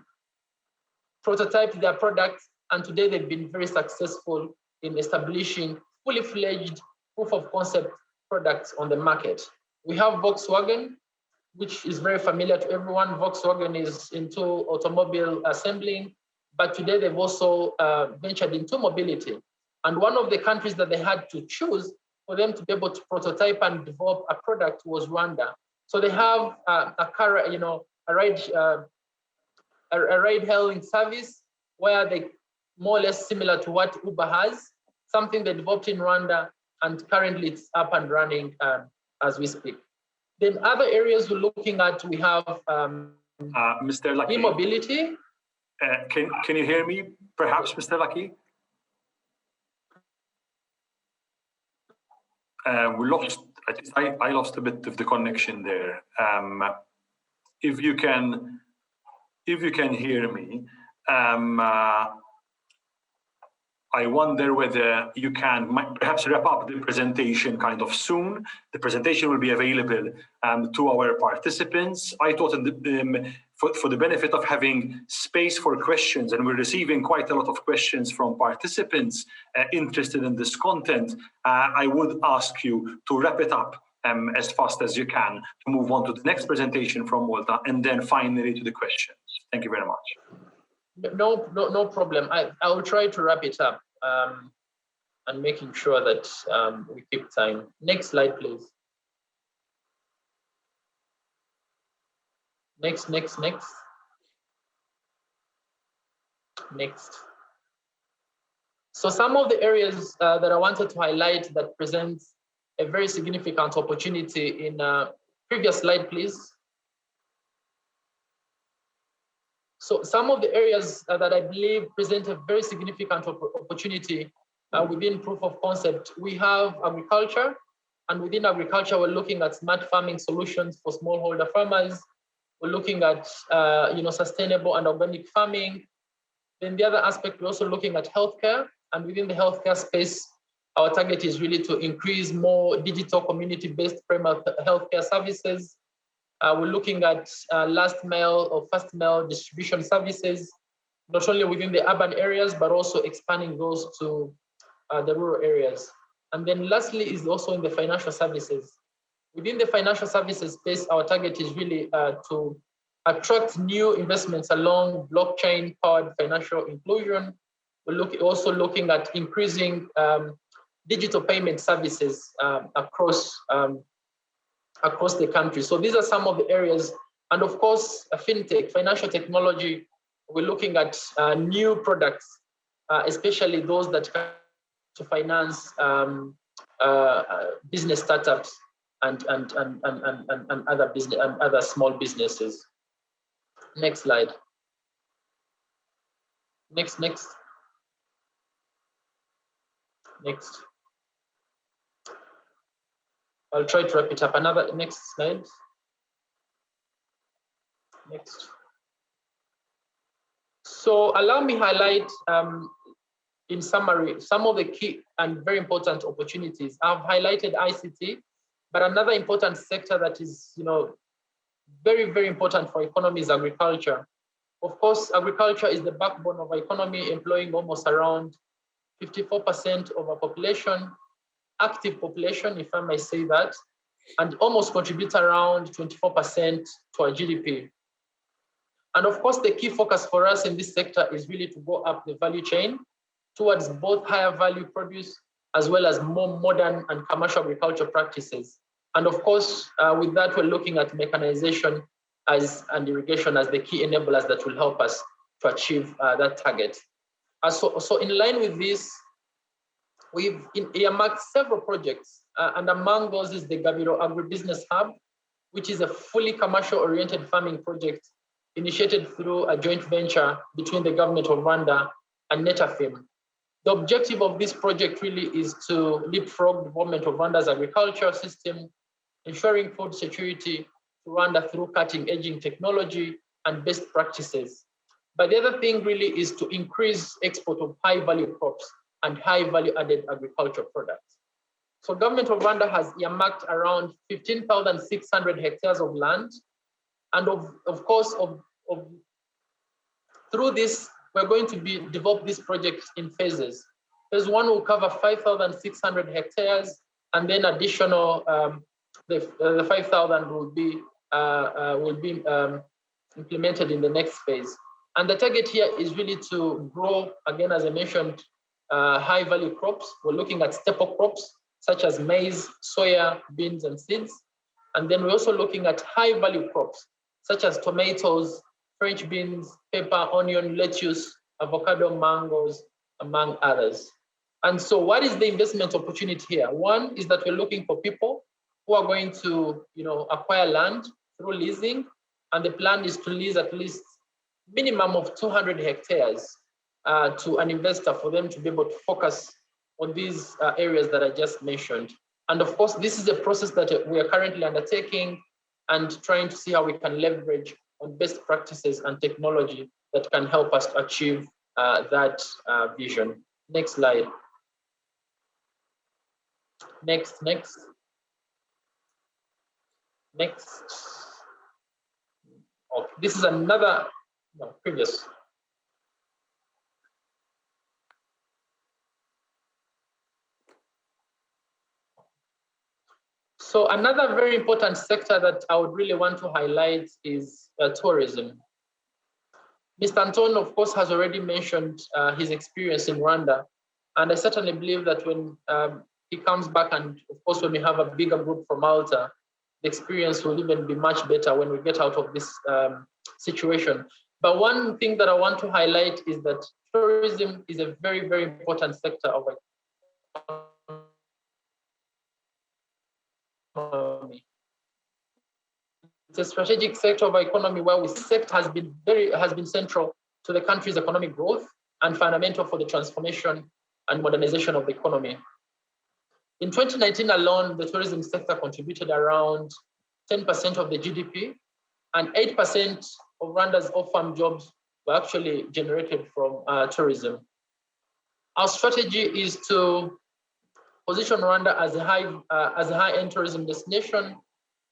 prototyped their products, and today they've been very successful in establishing fully fledged proof of concept products on the market. We have Volkswagen, which is very familiar to everyone. Volkswagen is into automobile assembling, but today they've also ventured into mobility. And one of the countries that they had to choose for them to be able to prototype and develop a product was Rwanda. So they have a car, a ride-hailing service where they more or less similar to what Uber has, something they developed in Rwanda, and currently it's up and running as we speak. Then other areas we're looking at, we have
Mr. Lucky.
E-mobility.
Can you hear me, perhaps, Mr. Lucky? We lost. I lost a bit of the connection there. If you can hear me, I wonder whether you can perhaps wrap up the presentation kind of soon. The presentation will be available to our participants. I thought for the benefit of having space for questions, and we're receiving quite a lot of questions from participants interested in this content, I would ask you to wrap it up as fast as you can to move on to the next presentation from Malta, and then finally to the questions. Thank you very much.
No problem. I will try to wrap it up and making sure that we keep time. Next slide, please. Next. So some of the areas that I wanted to highlight that presents a very significant opportunity in previous slide, please. So some of the areas that I believe present a very significant opportunity within proof of concept, we have agriculture, and within agriculture, we're looking at smart farming solutions for smallholder farmers. We're looking at sustainable and organic farming. Then the other aspect, we're also looking at healthcare, and within the healthcare space, our target is really to increase more digital community-based primary healthcare services. We're looking at last mile or first mile distribution services, not only within the urban areas, but also expanding those to the rural areas. And then lastly is also in the financial services. Within the financial services space, our target is really to attract new investments along blockchain-powered financial inclusion. We're also looking at increasing digital payment services across the country. So these are some of the areas. And of course, fintech, financial technology, we're looking at new products, especially those that can to finance business startups and other business and other small businesses. Next slide. Next. I'll try to wrap it up. Another next slide. Next. So allow me highlight in summary some of the key and very important opportunities. I've highlighted ICT, but another important sector that is very, very important for economy is agriculture. Of course, agriculture is the backbone of our economy, employing almost around 54% of our population, active population, if I may say that, and almost contributes around 24% to our GDP. And of course, the key focus for us in this sector is really to go up the value chain towards both higher value produce as well as more modern and commercial agriculture practices. And of course, with that, we're looking at mechanization and irrigation as the key enablers that will help us to achieve that target. So in line with this, we've earmarked several projects, and among those is the Gabiro Agribusiness Hub, which is a fully commercial-oriented farming project initiated through a joint venture between the government of Rwanda and Netafim. The objective of this project really is to leapfrog development of Rwanda's agricultural system, ensuring food security to Rwanda through cutting-edge technology and best practices. But the other thing really is to increase export of high-value crops and high-value-added agricultural products. So government of Rwanda has earmarked around 15,600 hectares of land. And of course, through this, we're going to develop this project in phases. Phase 1 will cover 5,600 hectares, and then additional, the 5,000 will be implemented in the next phase. And the target here is really to grow, again, as I mentioned, high-value crops. We're looking at staple crops such as maize, soya, beans, and seeds. And then we're also looking at high-value crops such as tomatoes, French beans, pepper, onion, lettuce, avocado, mangoes, among others. And so what is the investment opportunity here? One is that we're looking for people who are going to acquire land through leasing. And the plan is to lease at least minimum of 200 hectares to an investor for them to be able to focus on these areas that I just mentioned. And of course, this is a process that we are currently undertaking and trying to see how we can leverage on best practices and technology that can help us to achieve that vision. Next slide. Next. Okay, this is another, no, previous. So another very important sector that I would really want to highlight is tourism. Mr. Anton, of course, has already mentioned his experience in Rwanda. And I certainly believe that when he comes back, and of course, when we have a bigger group from Malta, the experience will even be much better when we get out of this situation. But one thing that I want to highlight is that tourism is a very, very important sector of economy. It's a strategic sector of our economy where we sector has been central to the country's economic growth and fundamental for the transformation and modernization of the economy. In 2019 alone, the tourism sector contributed around 10% of the GDP, and 8% of Rwanda's off-farm jobs were actually generated from tourism. Our strategy is to position Rwanda as a high-end tourism destination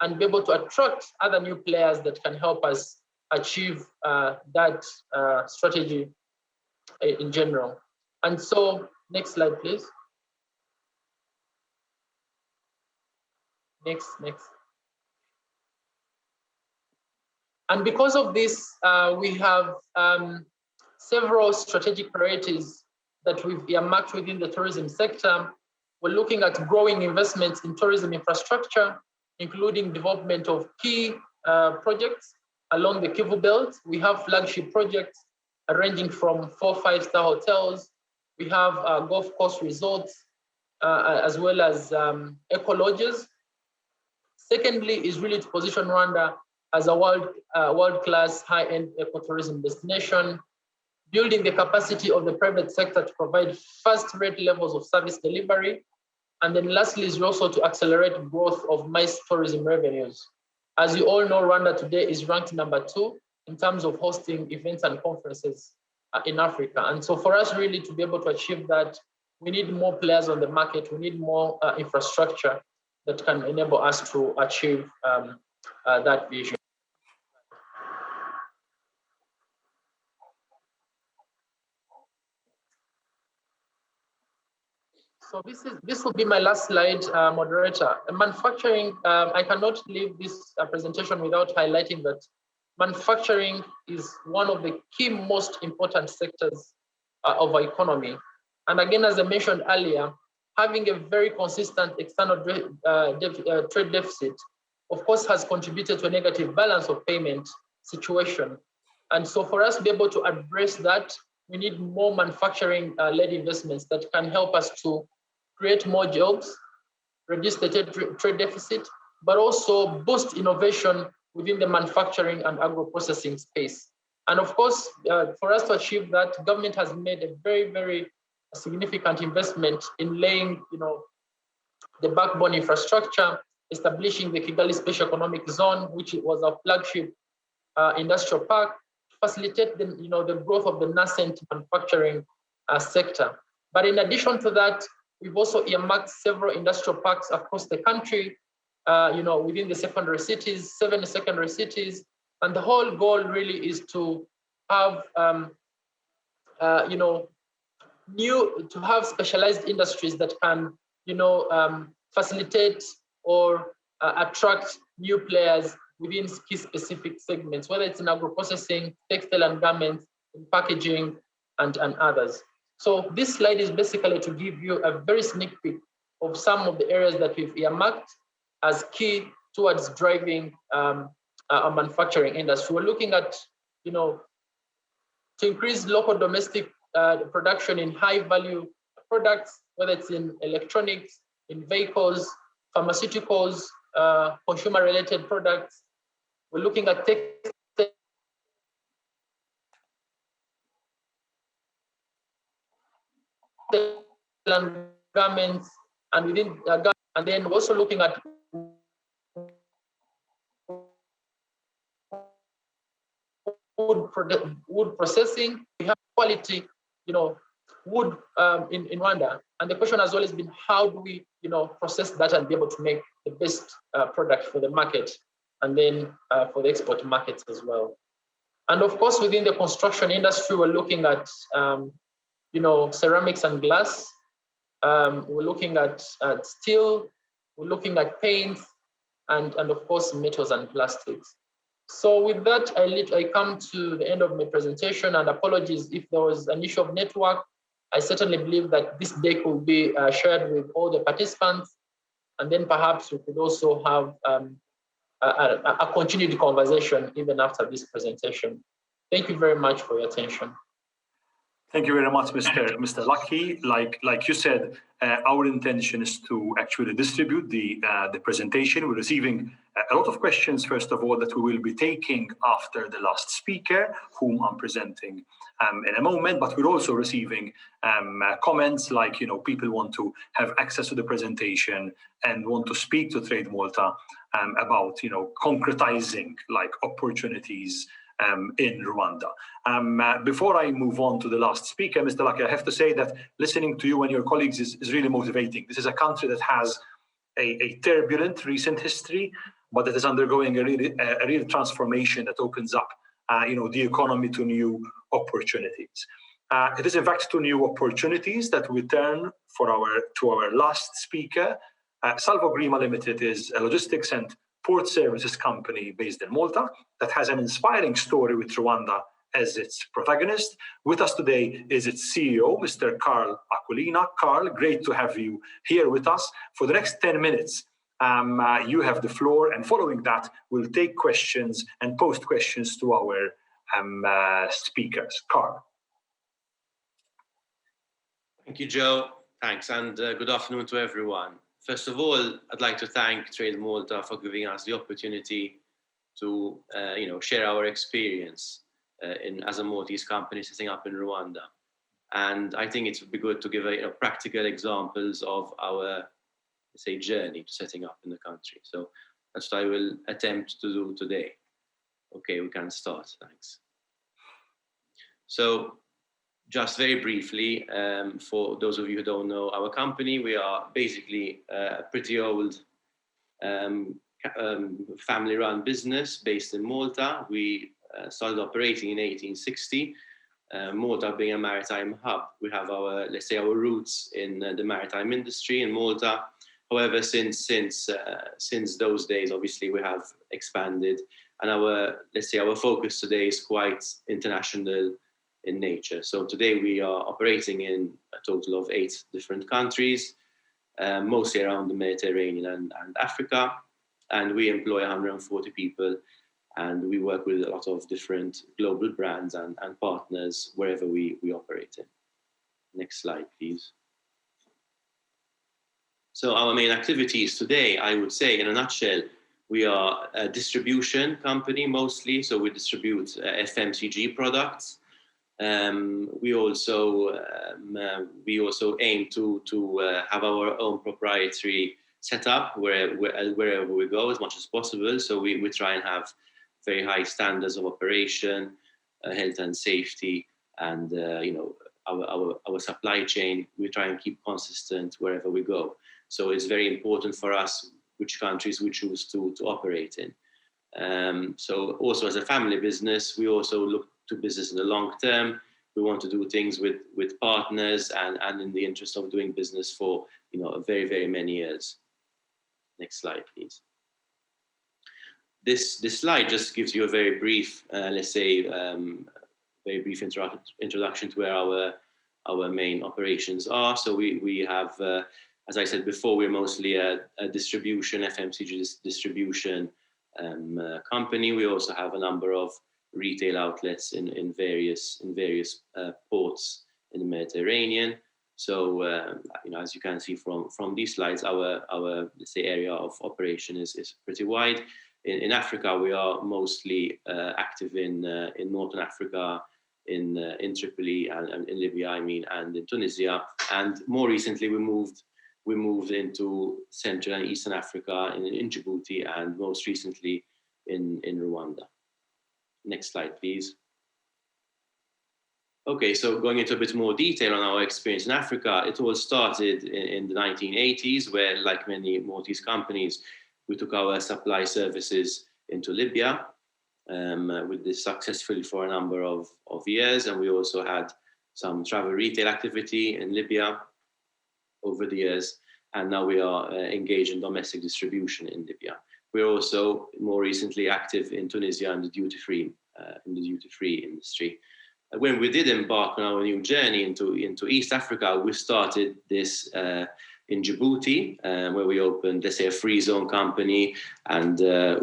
and be able to attract other new players that can help us achieve that strategy in general. And so, next slide, please. Next. And because of this, we have several strategic priorities that we've earmarked within the tourism sector. We're looking at growing investments in tourism infrastructure, including development of key projects along the Kivu Belt. We have flagship projects ranging from 4 5-star hotels. We have golf course resorts, as well as eco lodges. Secondly, is really to position Rwanda as a world-class high-end ecotourism destination, building the capacity of the private sector to provide first-rate levels of service delivery. And then lastly is also to accelerate growth of MICE tourism revenues. As you all know, Rwanda today is ranked #2 in terms of hosting events and conferences in Africa. And so for us really to be able to achieve that, we need more players on the market, we need more infrastructure that can enable us to achieve that vision. So this will be my last slide, moderator. Manufacturing, I cannot leave this presentation without highlighting that manufacturing is one of the key most important sectors of our economy. And again, as I mentioned earlier, having a very consistent external trade deficit, of course, has contributed to a negative balance of payment situation. And so for us to be able to address that, we need more manufacturing-led investments that can help us to create more jobs, reduce the trade deficit, but also boost innovation within the manufacturing and agro-processing space. And of course, for us to achieve that, government has made a very, very significant investment in laying, the backbone infrastructure, establishing the Kigali Special Economic Zone, which was our flagship industrial park, to facilitate the growth of the nascent manufacturing sector. But in addition to that, we've also earmarked several industrial parks across the country, within the secondary cities, 7 secondary cities. And the whole goal really is to have, to have specialized industries that can, facilitate or attract new players within key specific segments, whether it's in agro-processing, textile and garments, packaging, and others. So this slide is basically to give you a very sneak peek of some of the areas that we've earmarked as key towards driving our manufacturing industry. We're looking at, to increase local domestic production in high value products, whether it's in electronics, in vehicles, pharmaceuticals, consumer related products. We're looking at textile and garments, and within and then we're also looking at wood processing. We have quality, wood in Rwanda. And the question has always been, how do we, process that and be able to make the best product for the market, and then for the export markets as well. And of course, within the construction industry, we're looking at, ceramics and glass. We're looking at steel. We're looking at paints, and of course, metals and plastics. So with that, I come to the end of my presentation, and apologies if there was an issue of network. I certainly believe that this deck will be shared with all the participants, and then perhaps we could also have a continued conversation even after this presentation. Thank you very much for your attention.
Thank you very much, Mr. Lucky. Like you said, our intention is to actually distribute the presentation. We're receiving a lot of questions, first of all, that we will be taking after the last speaker, whom I'm presenting in a moment, but we're also receiving comments like, people want to have access to the presentation and want to speak to Trade Malta about, concretizing opportunities in Rwanda. Before I move on to the last speaker, Mr. Lucky, I have to say that listening to you and your colleagues is really motivating. This is a country that has a turbulent recent history, but that is undergoing a real transformation that opens up the economy to new opportunities. It is in fact to new opportunities that we turn to our last speaker. Salvo Grima Limited is a logistics and port services company based in Malta that has an inspiring story with Rwanda as its protagonist. With us today is its CEO, Mr. Carl Aquilina. Carl, great to have you here with us. For the next 10 minutes, you have the floor, and following that, we'll take questions and post questions to our speakers. Carl.
Thank you, Joe. Thanks, and good afternoon to everyone. First of all, I'd like to thank Trade Malta for giving us the opportunity to, share our experience as a Maltese company setting up in Rwanda. And I think it would be good to give practical examples of our, journey to setting up in the country. So that's what I will attempt to do today. Okay, we can start. Thanks. So, just very briefly, for those of you who don't know our company, we are basically a pretty old family-run business based in Malta. We started operating in 1860. Malta being a maritime hub, we have our roots in the maritime industry in Malta. However, since those days, obviously, we have expanded, and our focus today is quite international in nature. So today we are operating in a total of 8 different countries, mostly around the Mediterranean and Africa, and we employ 140 people, and we work with a lot of different global brands and partners wherever we operate in. Next slide, please. So our main activities today, I would say in a nutshell, We are a distribution company mostly, so we distribute FMCG products. We also aim to have our own proprietary setup wherever we go as much as possible. So we try and have very high standards of operation, health and safety, and our supply chain. We try and keep consistent wherever we go. So it's very important for us which countries we choose to operate in. So also as a family business, we also look to business in the long term. We want to do things with partners and in the interest of doing business for very, very many years. Next slide, please. This slide just gives you a very brief, very brief introduction to where our main operations are. So we have, as I said before, we're mostly a distribution, FMCG distribution company. We also have a number of retail outlets in various ports in the Mediterranean. So as you can see from these slides, our let's say area of operation is pretty wide. In Africa, we are mostly active in Northern Africa, in Tripoli and in Libya, and in Tunisia. And more recently, we moved into Central and Eastern Africa in Djibouti, and most recently in Rwanda. Next slide, please. Okay, so going into a bit more detail on our experience in Africa, it all started in the 1980s, where, like many Maltese companies, we took our supply services into Libya. We did this successfully for a number of years, and we also had some travel retail activity in Libya over the years, and now we are engaged in domestic distribution in Libya. We're also more recently active in Tunisia in the duty-free industry. When we did embark on our new journey into East Africa, we started this in Djibouti, where we opened, let's say, a free zone company, and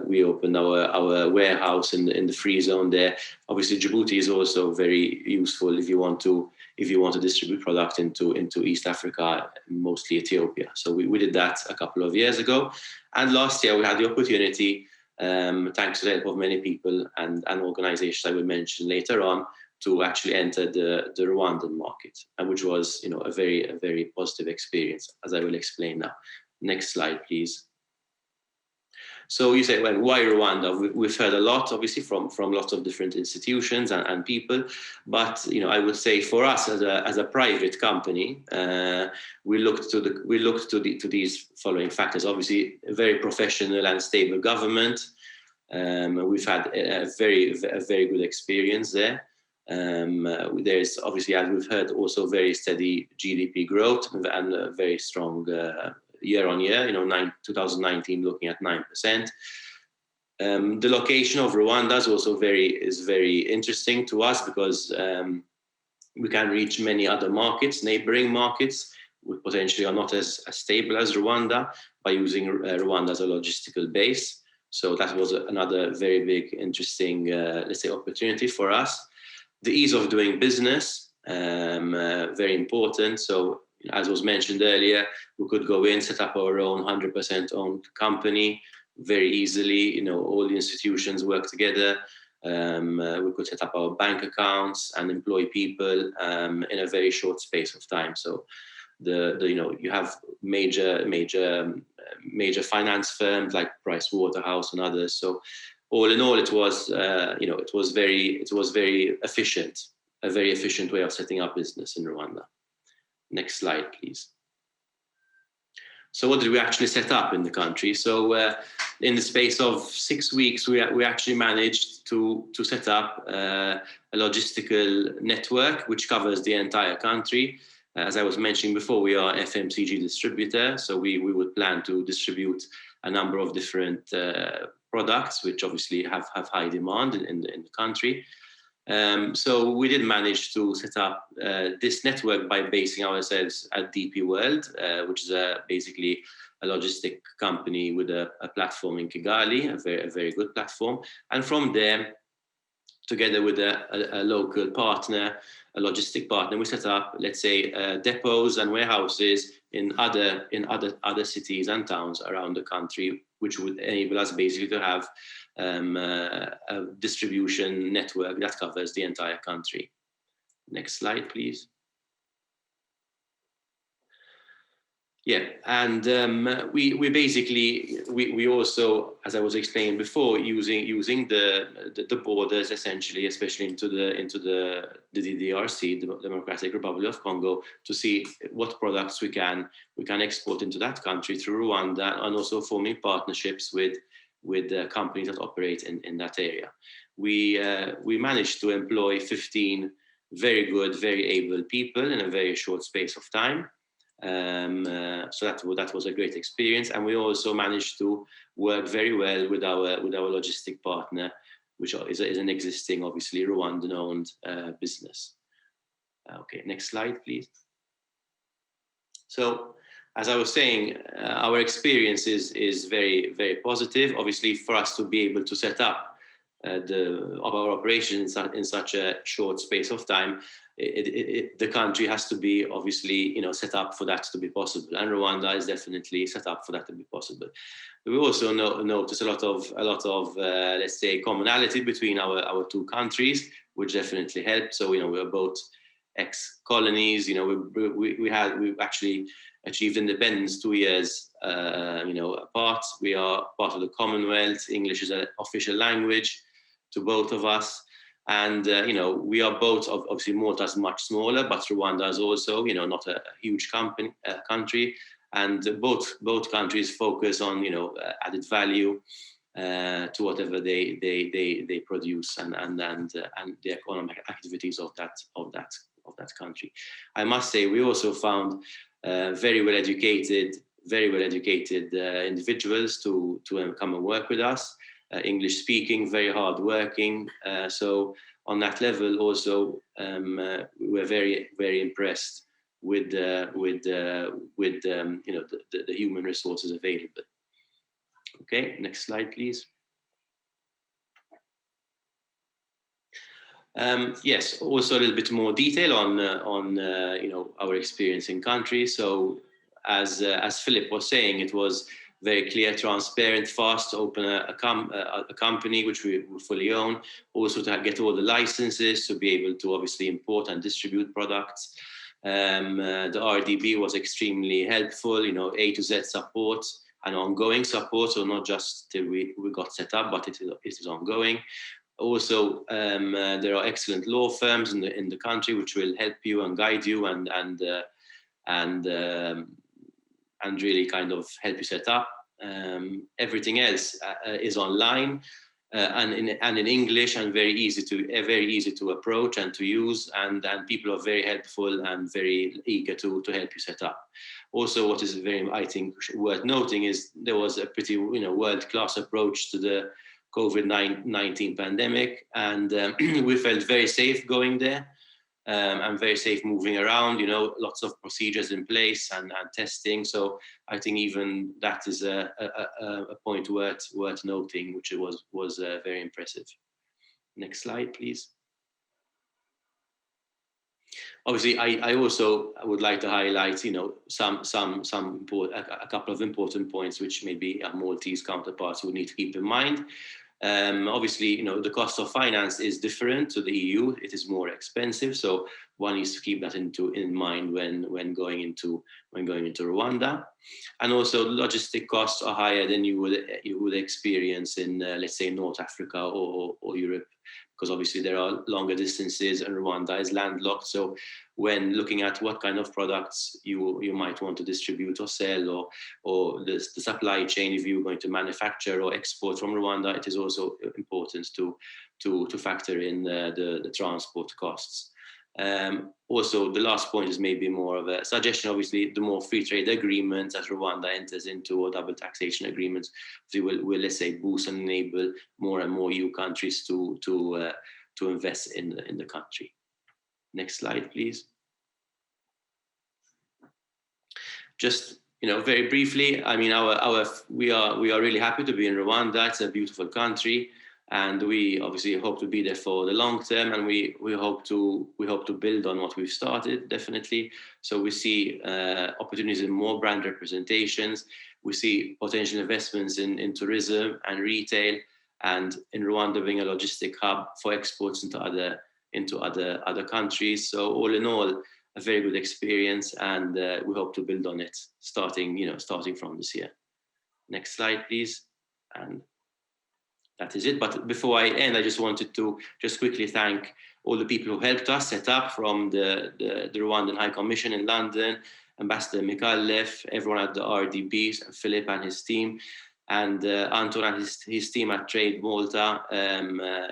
we opened our warehouse in the free zone there. Obviously, Djibouti is also very useful if you want to distribute product into East Africa, mostly Ethiopia. So we did that a couple of years ago, and last year we had the opportunity, thanks to the help of many people and organizations I will mention later on, to actually enter the Rwandan market, and which was a very positive experience, as I will explain now. Next slide, please. So you say, well, why Rwanda? We've heard a lot, obviously, from lots of different institutions and people, but I would say for us as a private company, we looked to these following factors. Obviously, a very professional and stable government. We've had a very good experience there. There's obviously, as we've heard, also very steady GDP growth and a very strong year on year, 2019 looking at 9%. The location of Rwanda is also very interesting to us because we can reach many other markets, neighboring markets, which potentially are not as stable as Rwanda, by using Rwanda as a logistical base. So that was another very big, interesting, let's say, opportunity for us. The ease of doing business, very important. So as was mentioned earlier, we could go in, set up our own 100% owned company very easily. All the institutions work together. We could set up our bank accounts and employ people in a very short space of time. So you have major finance firms like Price Waterhouse and others. So all in all, it was very efficient, a very efficient way of setting up business in Rwanda. Next slide, please. So what did we actually set up in the country? So in the space of 6 weeks, we actually managed to set up a logistical network which covers the entire country. As I was mentioning before, we are FMCG distributor, so we would plan to distribute a number of different products, which obviously have high demand in the country. So we did manage to set up this network by basing ourselves at DP World, which is basically a logistic company with a platform in Kigali, a very good platform. And from there, together with a local partner, logistic partner, we set up, let's say, depots and warehouses in other cities and towns around the country, which would enable us basically to have a distribution network that covers the entire country. Next slide, please. Yeah, and we basically also, as I was explaining before, using the borders essentially, especially into the DRC, the Democratic Republic of Congo, to see what products we can export into that country through Rwanda, and also forming partnerships with companies that operate in that area. We managed to employ 15 very good, very able people in a very short space of time. So that was a great experience, and we also managed to work very well with our logistic partner, which is an existing, obviously, Rwandan-owned business. Okay, next slide, please. So, as I was saying, our experience is very, very positive. Obviously, for us to be able to set up our operations in such a short space of time, the country has to be obviously, set up for that to be possible, and Rwanda is definitely set up for that to be possible. We also notice a lot of let's say, commonality between our two countries, which definitely helped. So we're both ex-colonies. We actually achieved independence 2 years apart. We are part of the Commonwealth. English is an official language to both of us. And, we are both, obviously Malta is much smaller, but Rwanda is also, not a huge country. And both countries focus on, added value to whatever they produce and the economic activities of that country. I must say, we also found very well educated individuals to come and work with us. English speaking, very hard working. So on that level, also we're very, very impressed with the human resources available. Okay, next slide, please. Yes, also a little bit more detail on our experience in country. So as Philip was saying, it was very clear, transparent, fast to open a company which we fully own. Also to get all the licenses to be able to obviously import and distribute products. The RDB was extremely helpful, A to Z support and ongoing support. So not just till we got set up, but it is ongoing. Also, there are excellent law firms in the country which will help you and guide you and really kind of help you set up. Everything else is online and in English, and very easy to approach and to use, and people are very helpful and very eager to help you set up. Also, what is very, I think, worth noting is there was a pretty world-class approach to the COVID-19 pandemic, and we felt very safe going there. And very safe moving around, lots of procedures in place and testing. So I think even that is a point worth noting, which was very impressive. Next slide, please. Obviously, I also would like to highlight, a couple of important points which maybe our Maltese counterparts would need to keep in mind. Obviously, the cost of finance is different to the EU. It is more expensive, so one needs to keep that in mind when going into Rwanda. And also, logistic costs are higher than you would experience in, let's say, North Africa or Europe, because obviously there are longer distances, and Rwanda is landlocked. So when looking at what kind of products you might want to distribute or sell, or the supply chain, if you're going to manufacture or export from Rwanda, it is also important to factor in the transport costs. Also, the last point is maybe more of a suggestion. Obviously, the more free trade agreements as Rwanda enters into, or double taxation agreements, will let's say boost and enable more and more EU countries to invest in the country. Next slide, please. Just very briefly, I mean, we are really happy to be in Rwanda. It's a beautiful country. And we obviously hope to be there for the long term, and we hope to build on what we've started, definitely. So we see opportunities in more brand representations. We see potential investments in tourism and retail, and in Rwanda being a logistic hub for exports into other countries. So all in all, a very good experience, and we hope to build on it starting from this year. Next slide, please. And that is it. But before I end, I just wanted to just quickly thank all the people who helped us set up, from the Rwandan High Commission in London, Ambassador Mikalev, everyone at the RDB, Philip and his team, and Anton and his team at Trade Malta.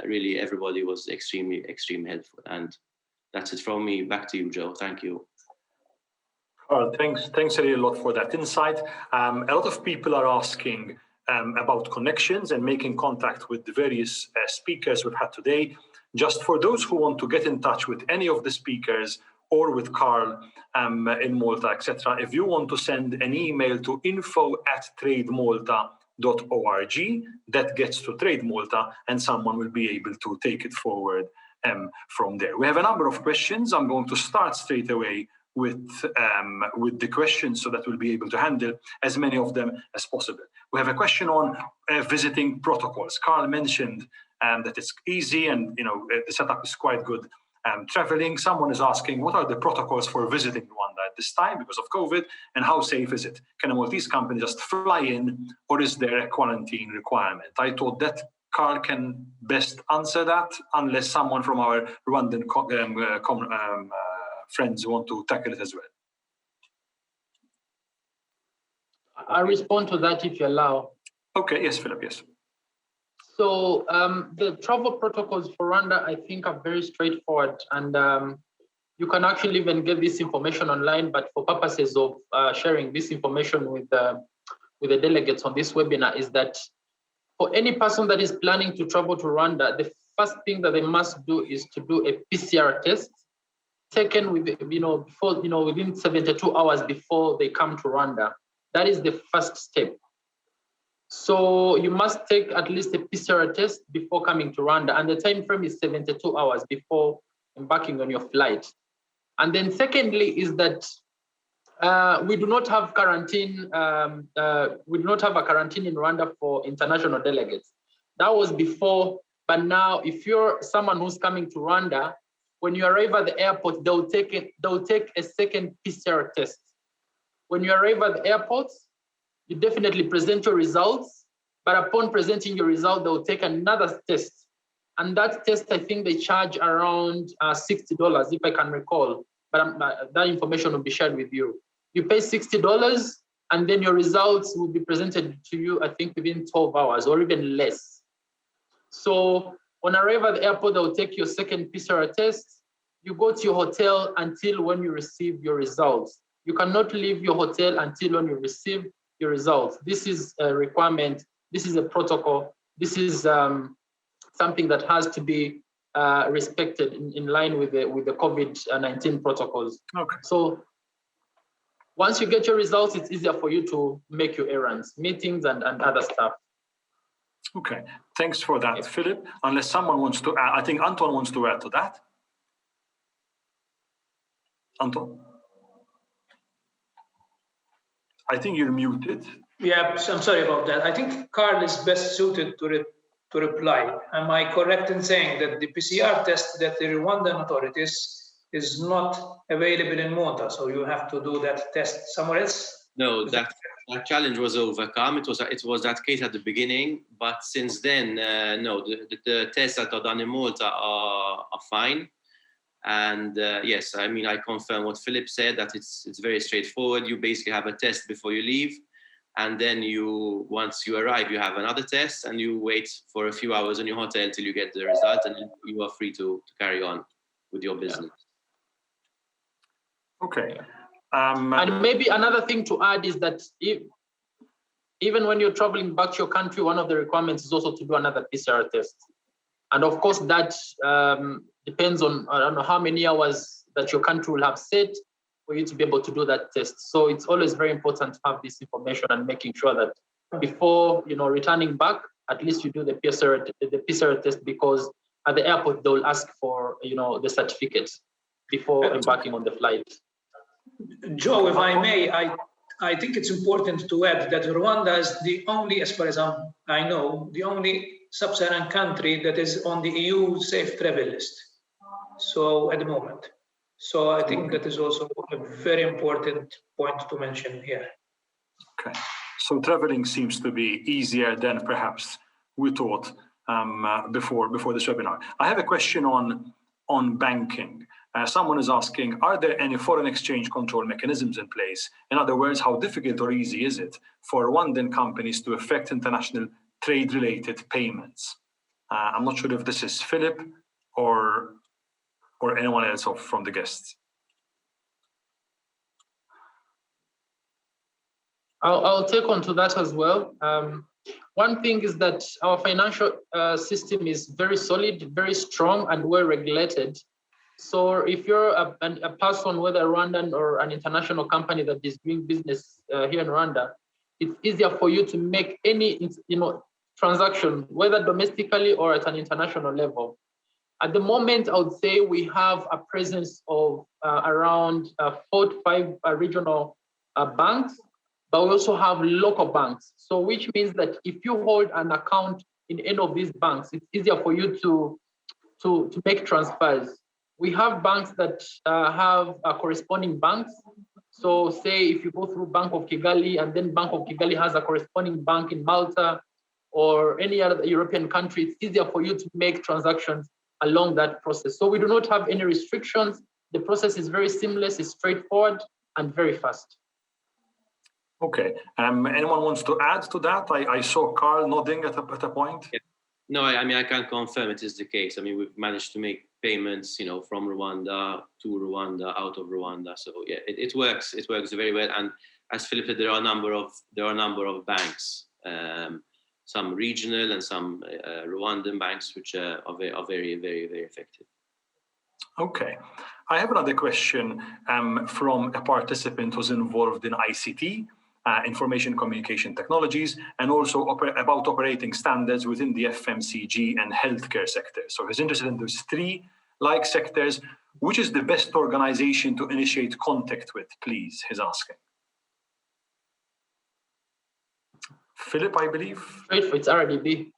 Really, everybody was extremely helpful. And that's it from me. Back to you, Joe. Thank you.
Thanks a lot for that insight. A lot of people are asking about connections and making contact with the various speakers we've had today. Just for those who want to get in touch with any of the speakers or with Carl in Malta, etc., if you want to send an email to info@trademalta.org, that gets to Trade Malta, and someone will be able to take it forward from there. We have a number of questions. I'm going to start straight away with the questions so that we'll be able to handle as many of them as possible. We have a question on visiting protocols. Carl mentioned that it's easy and the setup is quite good. Traveling, someone is asking, what are the protocols for visiting Rwanda at this time because of COVID, and how safe is it? Can a Maltese company just fly in, or is there a quarantine requirement? I thought that Carl can best answer that, unless someone from our Rwandan friends want to tackle it as well.
I'll respond to that if you allow.
Okay, yes, Philip, yes.
So the travel protocols for Rwanda, I think, are very straightforward, and you can actually even get this information online, but for purposes of sharing this information with the delegates on this webinar, is that for any person that is planning to travel to Rwanda, the first thing that they must do is to do a PCR test, taken with, within 72 hours before they come to Rwanda. That is the first step. So you must take at least a PCR test before coming to Rwanda, and the time frame is 72 hours before embarking on your flight. And then secondly is that we do not have quarantine. We do not have a quarantine in Rwanda for international delegates. That was before, but now if you're someone who's coming to Rwanda, when you arrive at the airport, they'll take a second PCR test. When you arrive at the airport, you definitely present your results, but upon presenting your result, they'll take another test. And that test, I think they charge around $60, if I can recall, but that information will be shared with you. You pay $60, and then your results will be presented to you, I think, within 12 hours or even less. So on arrival at the airport, they'll take your second PCR test. You go to your hotel until when you receive your results. You cannot leave your hotel until when you receive your results. This is a requirement. This is a protocol. This is something that has to be respected in line with the COVID-19 protocols.
Okay.
So once you get your results, it's easier for you to make your errands, meetings, and other stuff.
Okay, thanks for that, Philip. Unless someone wants to add, I think Anton wants to add to that. Anton? I think you're muted.
Yeah, so I'm sorry about that. I think Carl is best suited to reply. Am I correct in saying that the PCR test that the Rwandan authorities is not available in Malta, so you have to do that test somewhere else?
No, that challenge was overcome. It was that case at the beginning, but since then, no, the tests that are done in Malta are fine. And yes, I mean, I confirm what Philip said, that it's very straightforward. You basically have a test before you leave, and then once you arrive, you have another test, and you wait for a few hours in your hotel until you get the result, and you are free to carry on with your business.
Okay.
And maybe another thing to add is that even when you're traveling back to your country, one of the requirements is also to do another PCR test. And of course, that depends on, I don't know how many hours that your country will have set for you to be able to do that test. So it's always very important to have this information and making sure that before returning back, at least you do the PCR test, because at the airport they will ask for the certificates before embarking on the flight.
Joe, if I may, I think it's important to add that Rwanda is the only, as far as I know, the only sub-Saharan country that is on the EU safe travel list. So at the moment. So I think that is also a very important point to mention here.
Okay. So traveling seems to be easier than perhaps we thought before this webinar. I have a question on banking. Someone is asking, are there any foreign exchange control mechanisms in place? In other words, how difficult or easy is it for Rwandan companies to effect international trade-related payments? I'm not sure if this is Philip or anyone else from the guests.
I'll take on to that as well. One thing is that our financial system is very solid, very strong, and well regulated. So if you're a person, whether Rwandan or an international company that is doing business here in Rwanda, it's easier for you to make any transaction, whether domestically or at an international level. At the moment, I would say we have a presence of around 4 to 5 regional banks, but we also have local banks. So which means that if you hold an account in any of these banks, it's easier for you to make transfers. We have banks that have corresponding banks. So say if you go through Bank of Kigali, and then Bank of Kigali has a corresponding bank in Malta or any other European country, it's easier for you to make transactions along that process. So we do not have any restrictions. The process is very seamless, it's straightforward, and very fast.
Okay. Anyone wants to add to that? I saw Carl nodding at a point.
Yeah. No, I mean, I can confirm it is the case. I mean, we've managed to make payments, from Rwanda to Rwanda, out of Rwanda. So yeah, it works. It works very well. And as Philip said, there are a number of banks, some regional and some Rwandan banks, which are very, very, very effective.
Okay. I have another question from a participant who's involved in ICT, information communication technologies, and also about operating standards within the FMCG and healthcare sector. So he's interested in those 3 sectors. Which is the best organization to initiate contact with, please? He's asking. Philip, I believe.
It's RDB.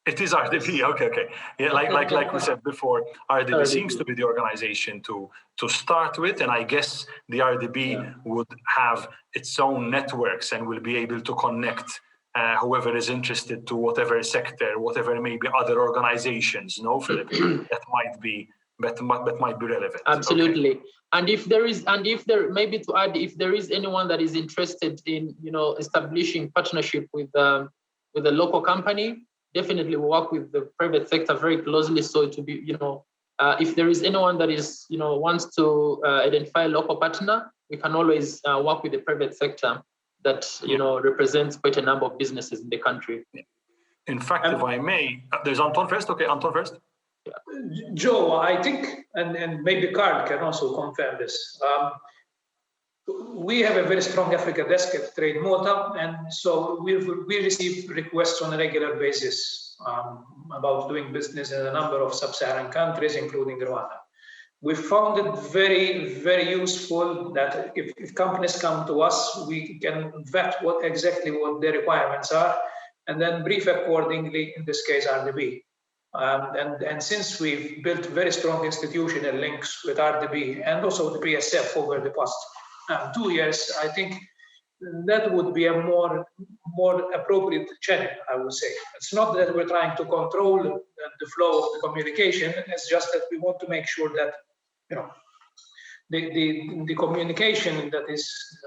It is RDB. Okay. Yeah, like we said before, RDB seems to be the organization to start with, and I guess the RDB would have its own networks and will be able to connect whoever is interested to whatever sector, whatever maybe other organizations. No, Philip, that might be relevant.
Absolutely. Okay. And if there maybe to add, if there is anyone that is interested in establishing partnership with a local company, definitely work with the private sector very closely. So to be, if there is anyone that is, wants to identify a local partner, we can always work with the private sector that, represents quite a number of businesses in the country.
In fact, if I may, there's Anton first. Okay, Anton first.
Yeah. Joe, I think, and maybe Carl can also confirm this. We have a very strong Africa desk at Trade Malta, and so we receive requests on a regular basis about doing business in a number of sub-Saharan countries, including Rwanda. We found it very, very useful that if companies come to us, we can vet what their requirements are, and then brief accordingly, in this case, RDB. And since we've built very strong institutional links with RDB and also the PSF over the past 2 years, I think that would be a more appropriate channel, I would say. It's not that we're trying to control the flow of the communication, it's just that we want to make sure that the communication that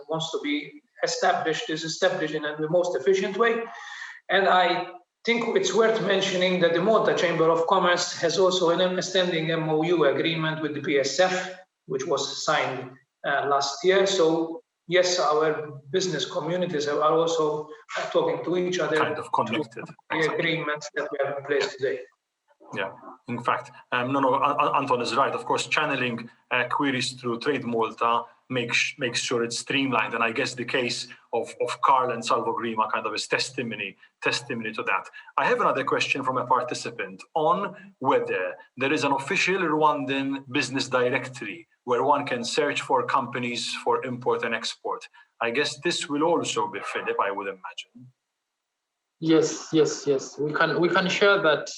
wants to be established is established in the most efficient way. And I think it's worth mentioning that the Malta Chamber of Commerce has also an understanding MOU agreement with the PSF, which was signed last year. So yes, our business communities are also talking to each other.
Kind of connected.
The agreements that we have in place today.
Yeah, in fact, Anton is right. Of course, channeling queries through Trade Malta makes sure it's streamlined. And I guess the case of Carl and Salvo Grima kind of is testimony to that. I have another question from a participant on whether there is an official Rwandan business directory where one can search for companies for import and export. I guess this will also be Philip, I would imagine.
Yes. We can share that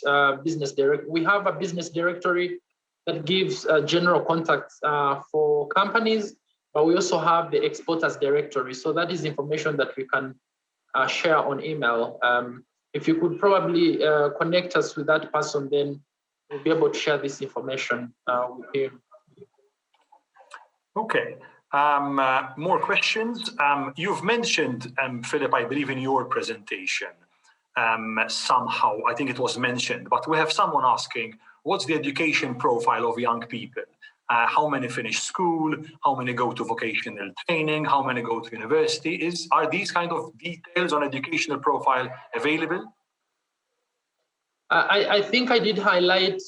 We have a business directory that gives general contacts for companies, but we also have the exporters directory. So that is information that we can share on email. If you could probably connect us with that person, then we'll be able to share this information with him.
Okay. More questions. You've mentioned, Philip, I believe in your presentation, somehow, I think it was mentioned, but we have someone asking, what's the education profile of young people? How many finish school? How many go to vocational training? How many go to university? Are these kind of details on educational profile available?
I think I did highlight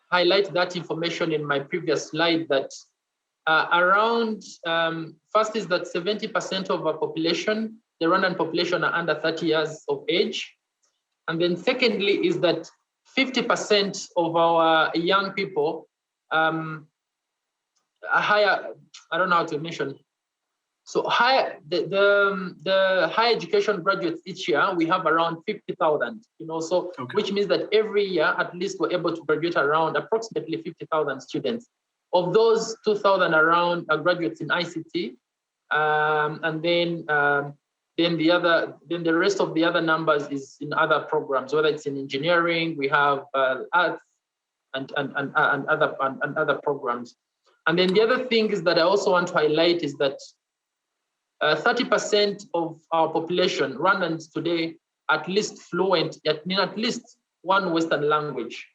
that information in my previous slide, that first is that 70% of our population, the Rwandan population, are under 30 years of age. And then secondly is that 50% of our young people are higher, I don't know how to mention. So the higher education graduates each year, we have around 50,000, so okay. Which means that every year, at least we're able to graduate around approximately 50,000 students. Of those, 2,000 around are graduates in ICT, and then the rest of the other numbers is in other programs, whether it's in engineering, we have arts and other programs. And then the other thing is that I also want to highlight is that 30% of our population, Rwandans today, at least fluent in at least one Western language.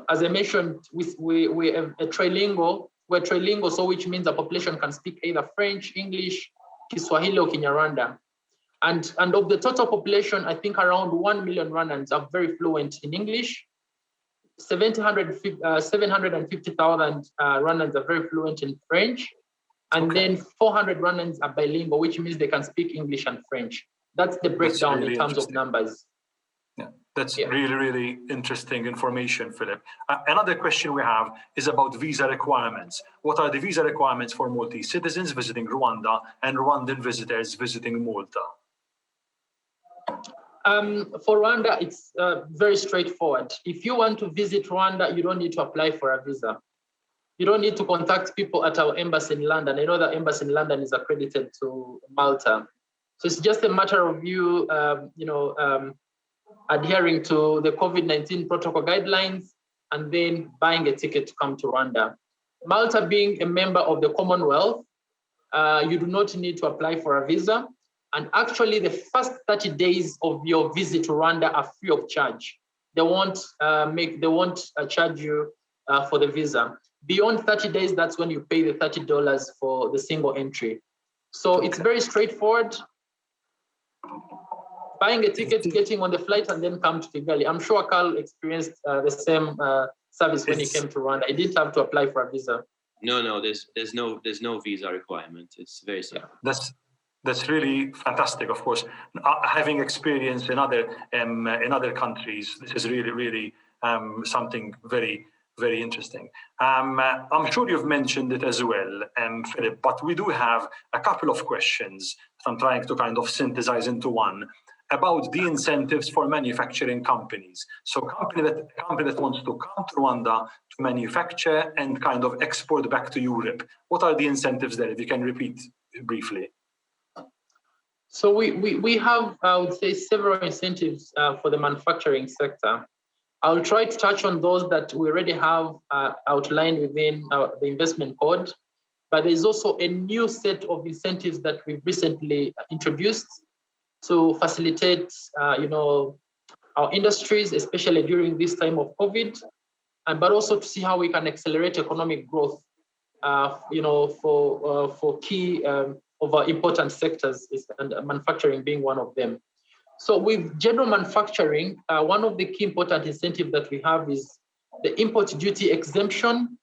As I mentioned, we're a trilingual. We're trilingual, so which means the population can speak either French, English, Kiswahili, or Kinyarwanda. And of the total population, I think around 1 million Rwandans are very fluent in English. 750,000 Rwandans are very fluent in French. And then 400 Rwandans are bilingual, which means they can speak English and French. That's the breakdown really in terms of numbers.
Yeah, that's really, really interesting information, Philip. Another question we have is about visa requirements. What are the visa requirements for Maltese citizens visiting Rwanda and Rwandan visitors visiting Malta?
For Rwanda, it's very straightforward. If you want to visit Rwanda, you don't need to apply for a visa. You don't need to contact people at our embassy in London. I know the embassy in London is accredited to Malta. So it's just a matter of you, adhering to the COVID-19 protocol guidelines and then buying a ticket to come to Rwanda. Malta being a member of the Commonwealth, you do not need to apply for a visa. And actually the first 30 days of your visit to Rwanda are free of charge. They won't charge you for the visa. Beyond 30 days, that's when you pay the $30 for the single entry. So It's very straightforward. Buying a ticket, getting on the flight, and then come to Kigali. I'm sure Carl experienced the same service when he came to Rwanda. He didn't have to apply for a visa.
No, there's no visa requirement. It's very simple.
That's really fantastic. Of course, having experience in other countries, this is really something very, very interesting. I'm sure you've mentioned it as well, Philip, but we do have a couple of questions that I'm trying to kind of synthesize into one about the incentives for manufacturing companies. So a company that wants to come to Rwanda to manufacture and kind of export back to Europe, what are the incentives there? If you can repeat briefly.
So we have, I would say, several incentives for the manufacturing sector. I'll try to touch on those that we already have outlined within the investment code, but there's also a new set of incentives that we've recently introduced to facilitate, our industries, especially during this time of COVID, but also to see how we can accelerate economic growth, for key of our important sectors, and manufacturing being one of them. So with general manufacturing, one of the key important incentives that we have is the import duty exemption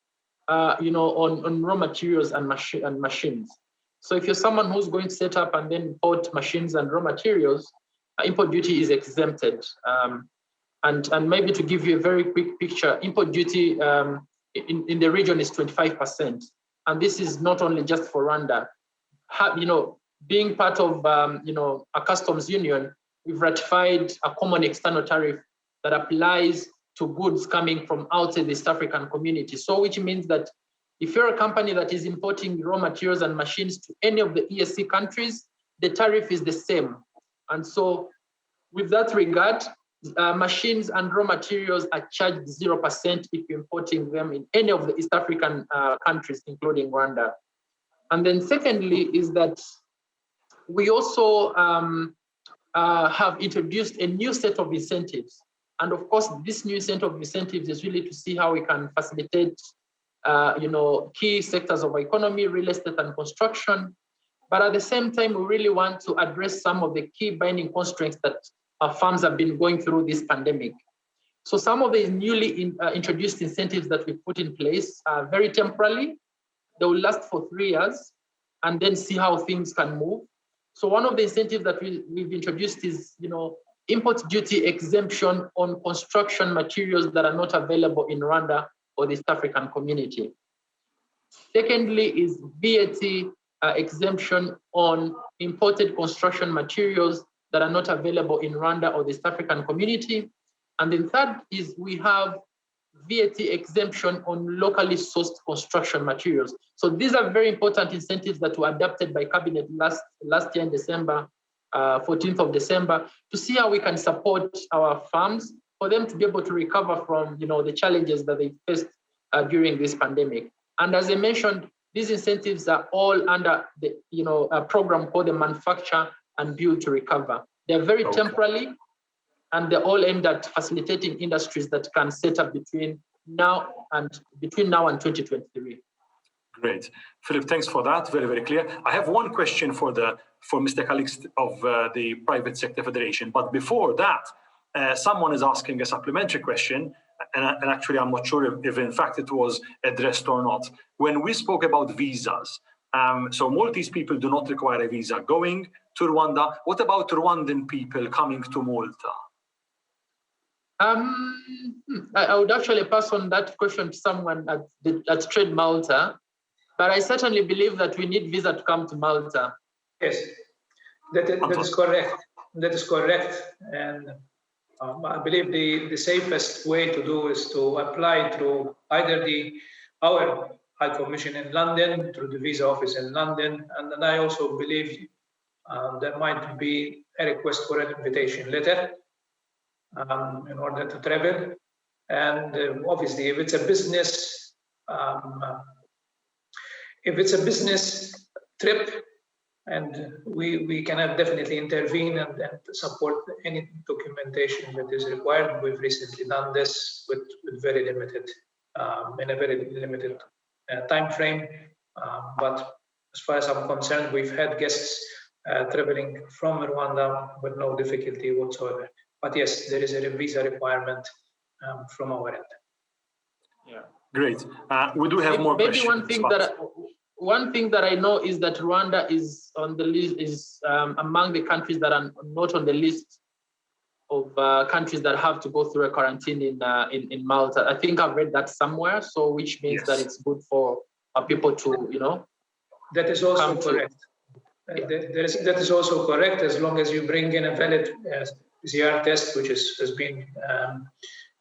on raw materials and machines. So if you're someone who's going to set up and then import machines and raw materials, import duty is exempted. And maybe to give you a very quick picture, import duty in the region is 25%. And this is not only just for Rwanda. Being part of a customs union, we've ratified a common external tariff that applies to goods coming from outside the East African community. So which means that if you're a company that is importing raw materials and machines to any of the ESC countries, the tariff is the same. And so with that regard, machines and raw materials are charged 0% if you're importing them in any of the East African countries, including Rwanda. And then secondly is that we also have introduced a new set of incentives. And of course, this new set of incentives is really to see how we can facilitate key sectors of economy, real estate and construction. But at the same time, we really want to address some of the key binding constraints that our farms have been going through this pandemic. So some of the newly introduced incentives that we put in place are very temporary. They will last for 3 years and then see how things can move. So one of the incentives that we've introduced is, import duty exemption on construction materials that are not available in Rwanda or the East African community. Secondly is VAT exemption on imported construction materials that are not available in Rwanda or the East African community. And then third is we have VAT exemption on locally sourced construction materials. So these are very important incentives that were adopted by Cabinet last year in December, 14th of December, to see how we can support our farms for them to be able to recover from the challenges that they faced during this pandemic. And as I mentioned, these incentives are all under a program called the Manufacture and Build to Recover. They're very temporary, and they're all aimed at facilitating industries that can set up between now and 2023.
Great. Philip, thanks for that. Very, very clear. I have one question for Mr. Calix of the Private Sector Federation. But before that, someone is asking a supplementary question. And actually, I'm not sure if in fact it was addressed or not. When we spoke about visas, so Maltese people do not require a visa going to Rwanda. What about Rwandan people coming to Malta?
I would actually pass on that question to someone at Trade Malta, but I certainly believe that we need visa to come to Malta.
Yes, that is correct. That is correct. And I believe the safest way to do is to apply through either our High Commission in London, through the visa office in London, and then I also believe there might be a request for an invitation letter in order to travel. And obviously, if it's a business trip, and we cannot definitely intervene and support any documentation that is required. We've recently done this with very limited, in a very limited time frame. But as far as I'm concerned, we've had guests traveling from Rwanda with no difficulty whatsoever. But yes, there is a visa requirement from our end.
Yeah.
Great. We do have more questions.
One thing that I know is that Rwanda is on the list, among the countries that are not on the list of countries that have to go through a quarantine in Malta. I think I've read that somewhere, so which means that it's good for people to,
That is also correct. That is also correct, as long as you bring in a valid PCR test, which has been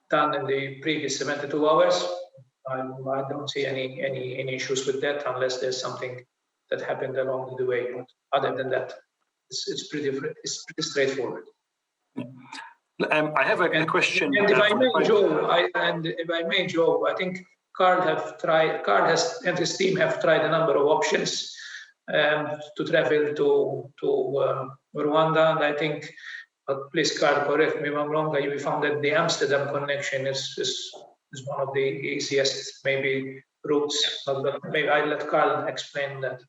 done in the previous 72 hours. I don't see any issues with that, unless there's something that happened along the way. But other than that, it's pretty straightforward.
I have a question.
And if I may, Joe, I think Carl and his team have tried a number of options to travel to Rwanda, and I think, please, Carl, correct me if I'm wrong, we found that the Amsterdam connection is one of the easiest maybe routes. But maybe I'll let Carl explain that.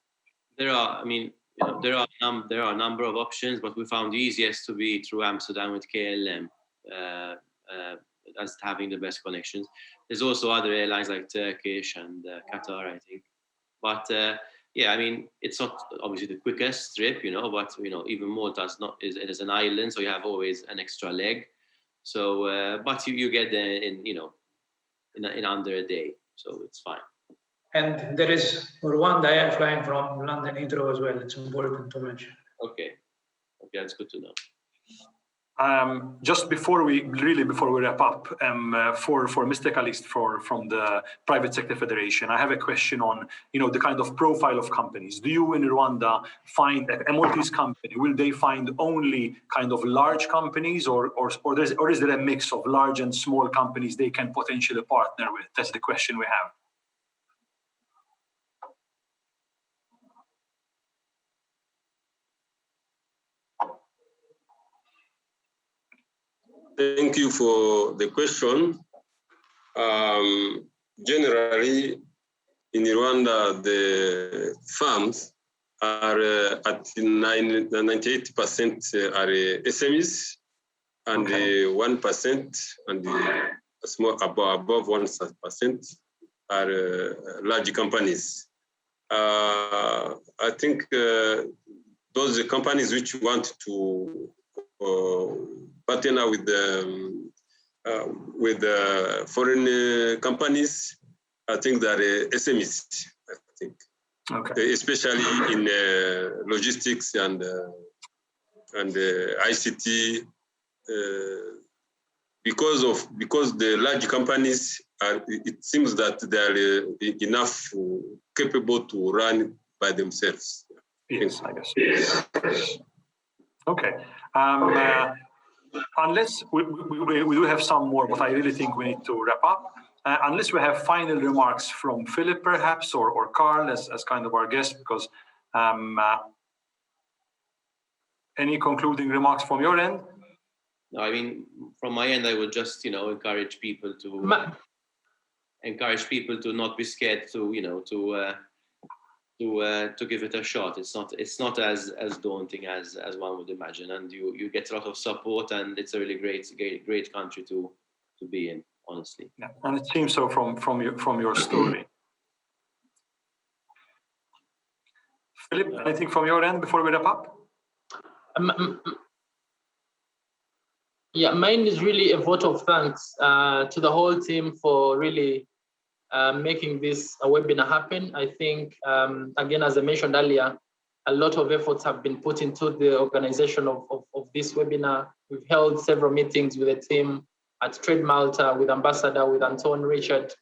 There are a number of options, but we found the easiest to be through Amsterdam with KLM. as having the best connections. There's also other airlines like Turkish and Qatar, I think. But yeah, I mean, it's not obviously the quickest trip, but even Malta is an island, so you have always an extra leg. So, but you get there in under a day, so it's fine.
And there is Rwanda Air flying from London Heathrow as well. It's important to mention.
Okay, that's good to know.
Just before we wrap up, for Mr. Calixte from the Private Sector Federation, I have a question on the kind of profile of companies. Do you in Rwanda find that a Maltese company, will they find only kind of large companies, or is there a mix of large and small companies they can potentially partner with? That's the question we have.
Thank you for the question. Generally, in Rwanda, the farms are at 98% are SMEs, and 1% and above 1% are large companies. I think those companies which want to partner with foreign companies, I think that SMEs, I think, especially in logistics and ICT, because the large companies it seems that they are enough capable to run by themselves.
Yes, I guess. Okay. Unless we do have some more, but I really think we need to wrap up. Unless we have final remarks from Philip, perhaps, or Carl as kind of our guest, because any concluding remarks from your end?
No, I mean, from my end, I would just encourage people to not be scared to give it a shot. It's not as daunting as one would imagine, and you get a lot of support, and it's a really great country to be in, honestly.
Yeah, and it seems so from your story. Philip, anything from your end before we wrap up?
Yeah, mine is really a vote of thanks to the whole team for really making this webinar happen. I think, again, as I mentioned earlier, a lot of efforts have been put into the organization of this webinar. We've held several meetings with the team at Trade Malta, with Ambassador, with Anton, Richard.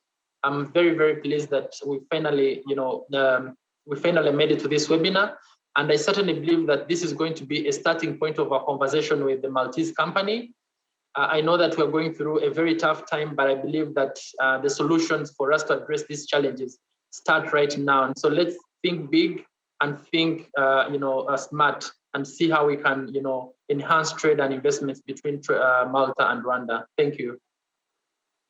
I'm very, very pleased that we finally made it to this webinar. And I certainly believe that this is going to be a starting point of our conversation with the Maltese company. I know that we're going through a very tough time, but I believe that the solutions for us to address these challenges start right now. And so let's think big and think, smart, and see how we can, enhance trade and investments between Malta and Rwanda. Thank you.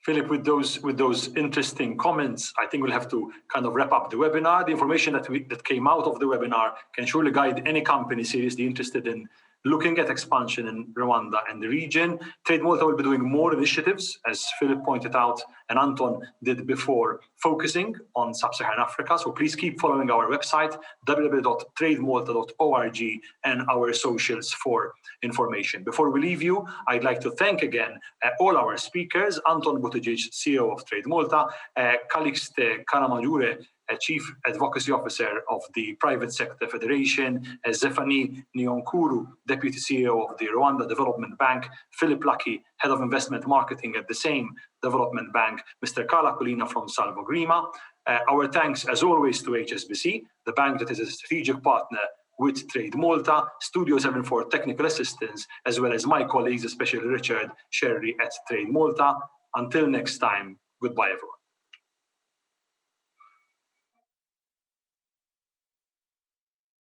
Philip, with those interesting comments, I think we'll have to kind of wrap up the webinar. The information that came out of the webinar can surely guide any company seriously interested in looking at expansion in Rwanda and the region. Trade Malta will be doing more initiatives, as Philip pointed out, and Anton did before, focusing on sub-Saharan Africa. So please keep following our website, www.trademalta.org, and our socials for information. Before we leave you, I'd like to thank again all our speakers, Anton Buttigieg, CEO of Trade Malta, Calixte Karamajure, Chief Advocacy Officer of the Private Sector Federation, Zefani Nyonkuru, Deputy CEO of the Rwanda Development Bank, Philip Lucky, Head of Investment Marketing at the same development bank, Mr. Carla Colina from Salvo Grima. Our thanks, as always, to HSBC, the bank that is a strategic partner with Trade Malta, Studio 7 for technical assistance, as well as my colleagues, especially Richard Sherry at Trade Malta. Until next time, goodbye, everyone.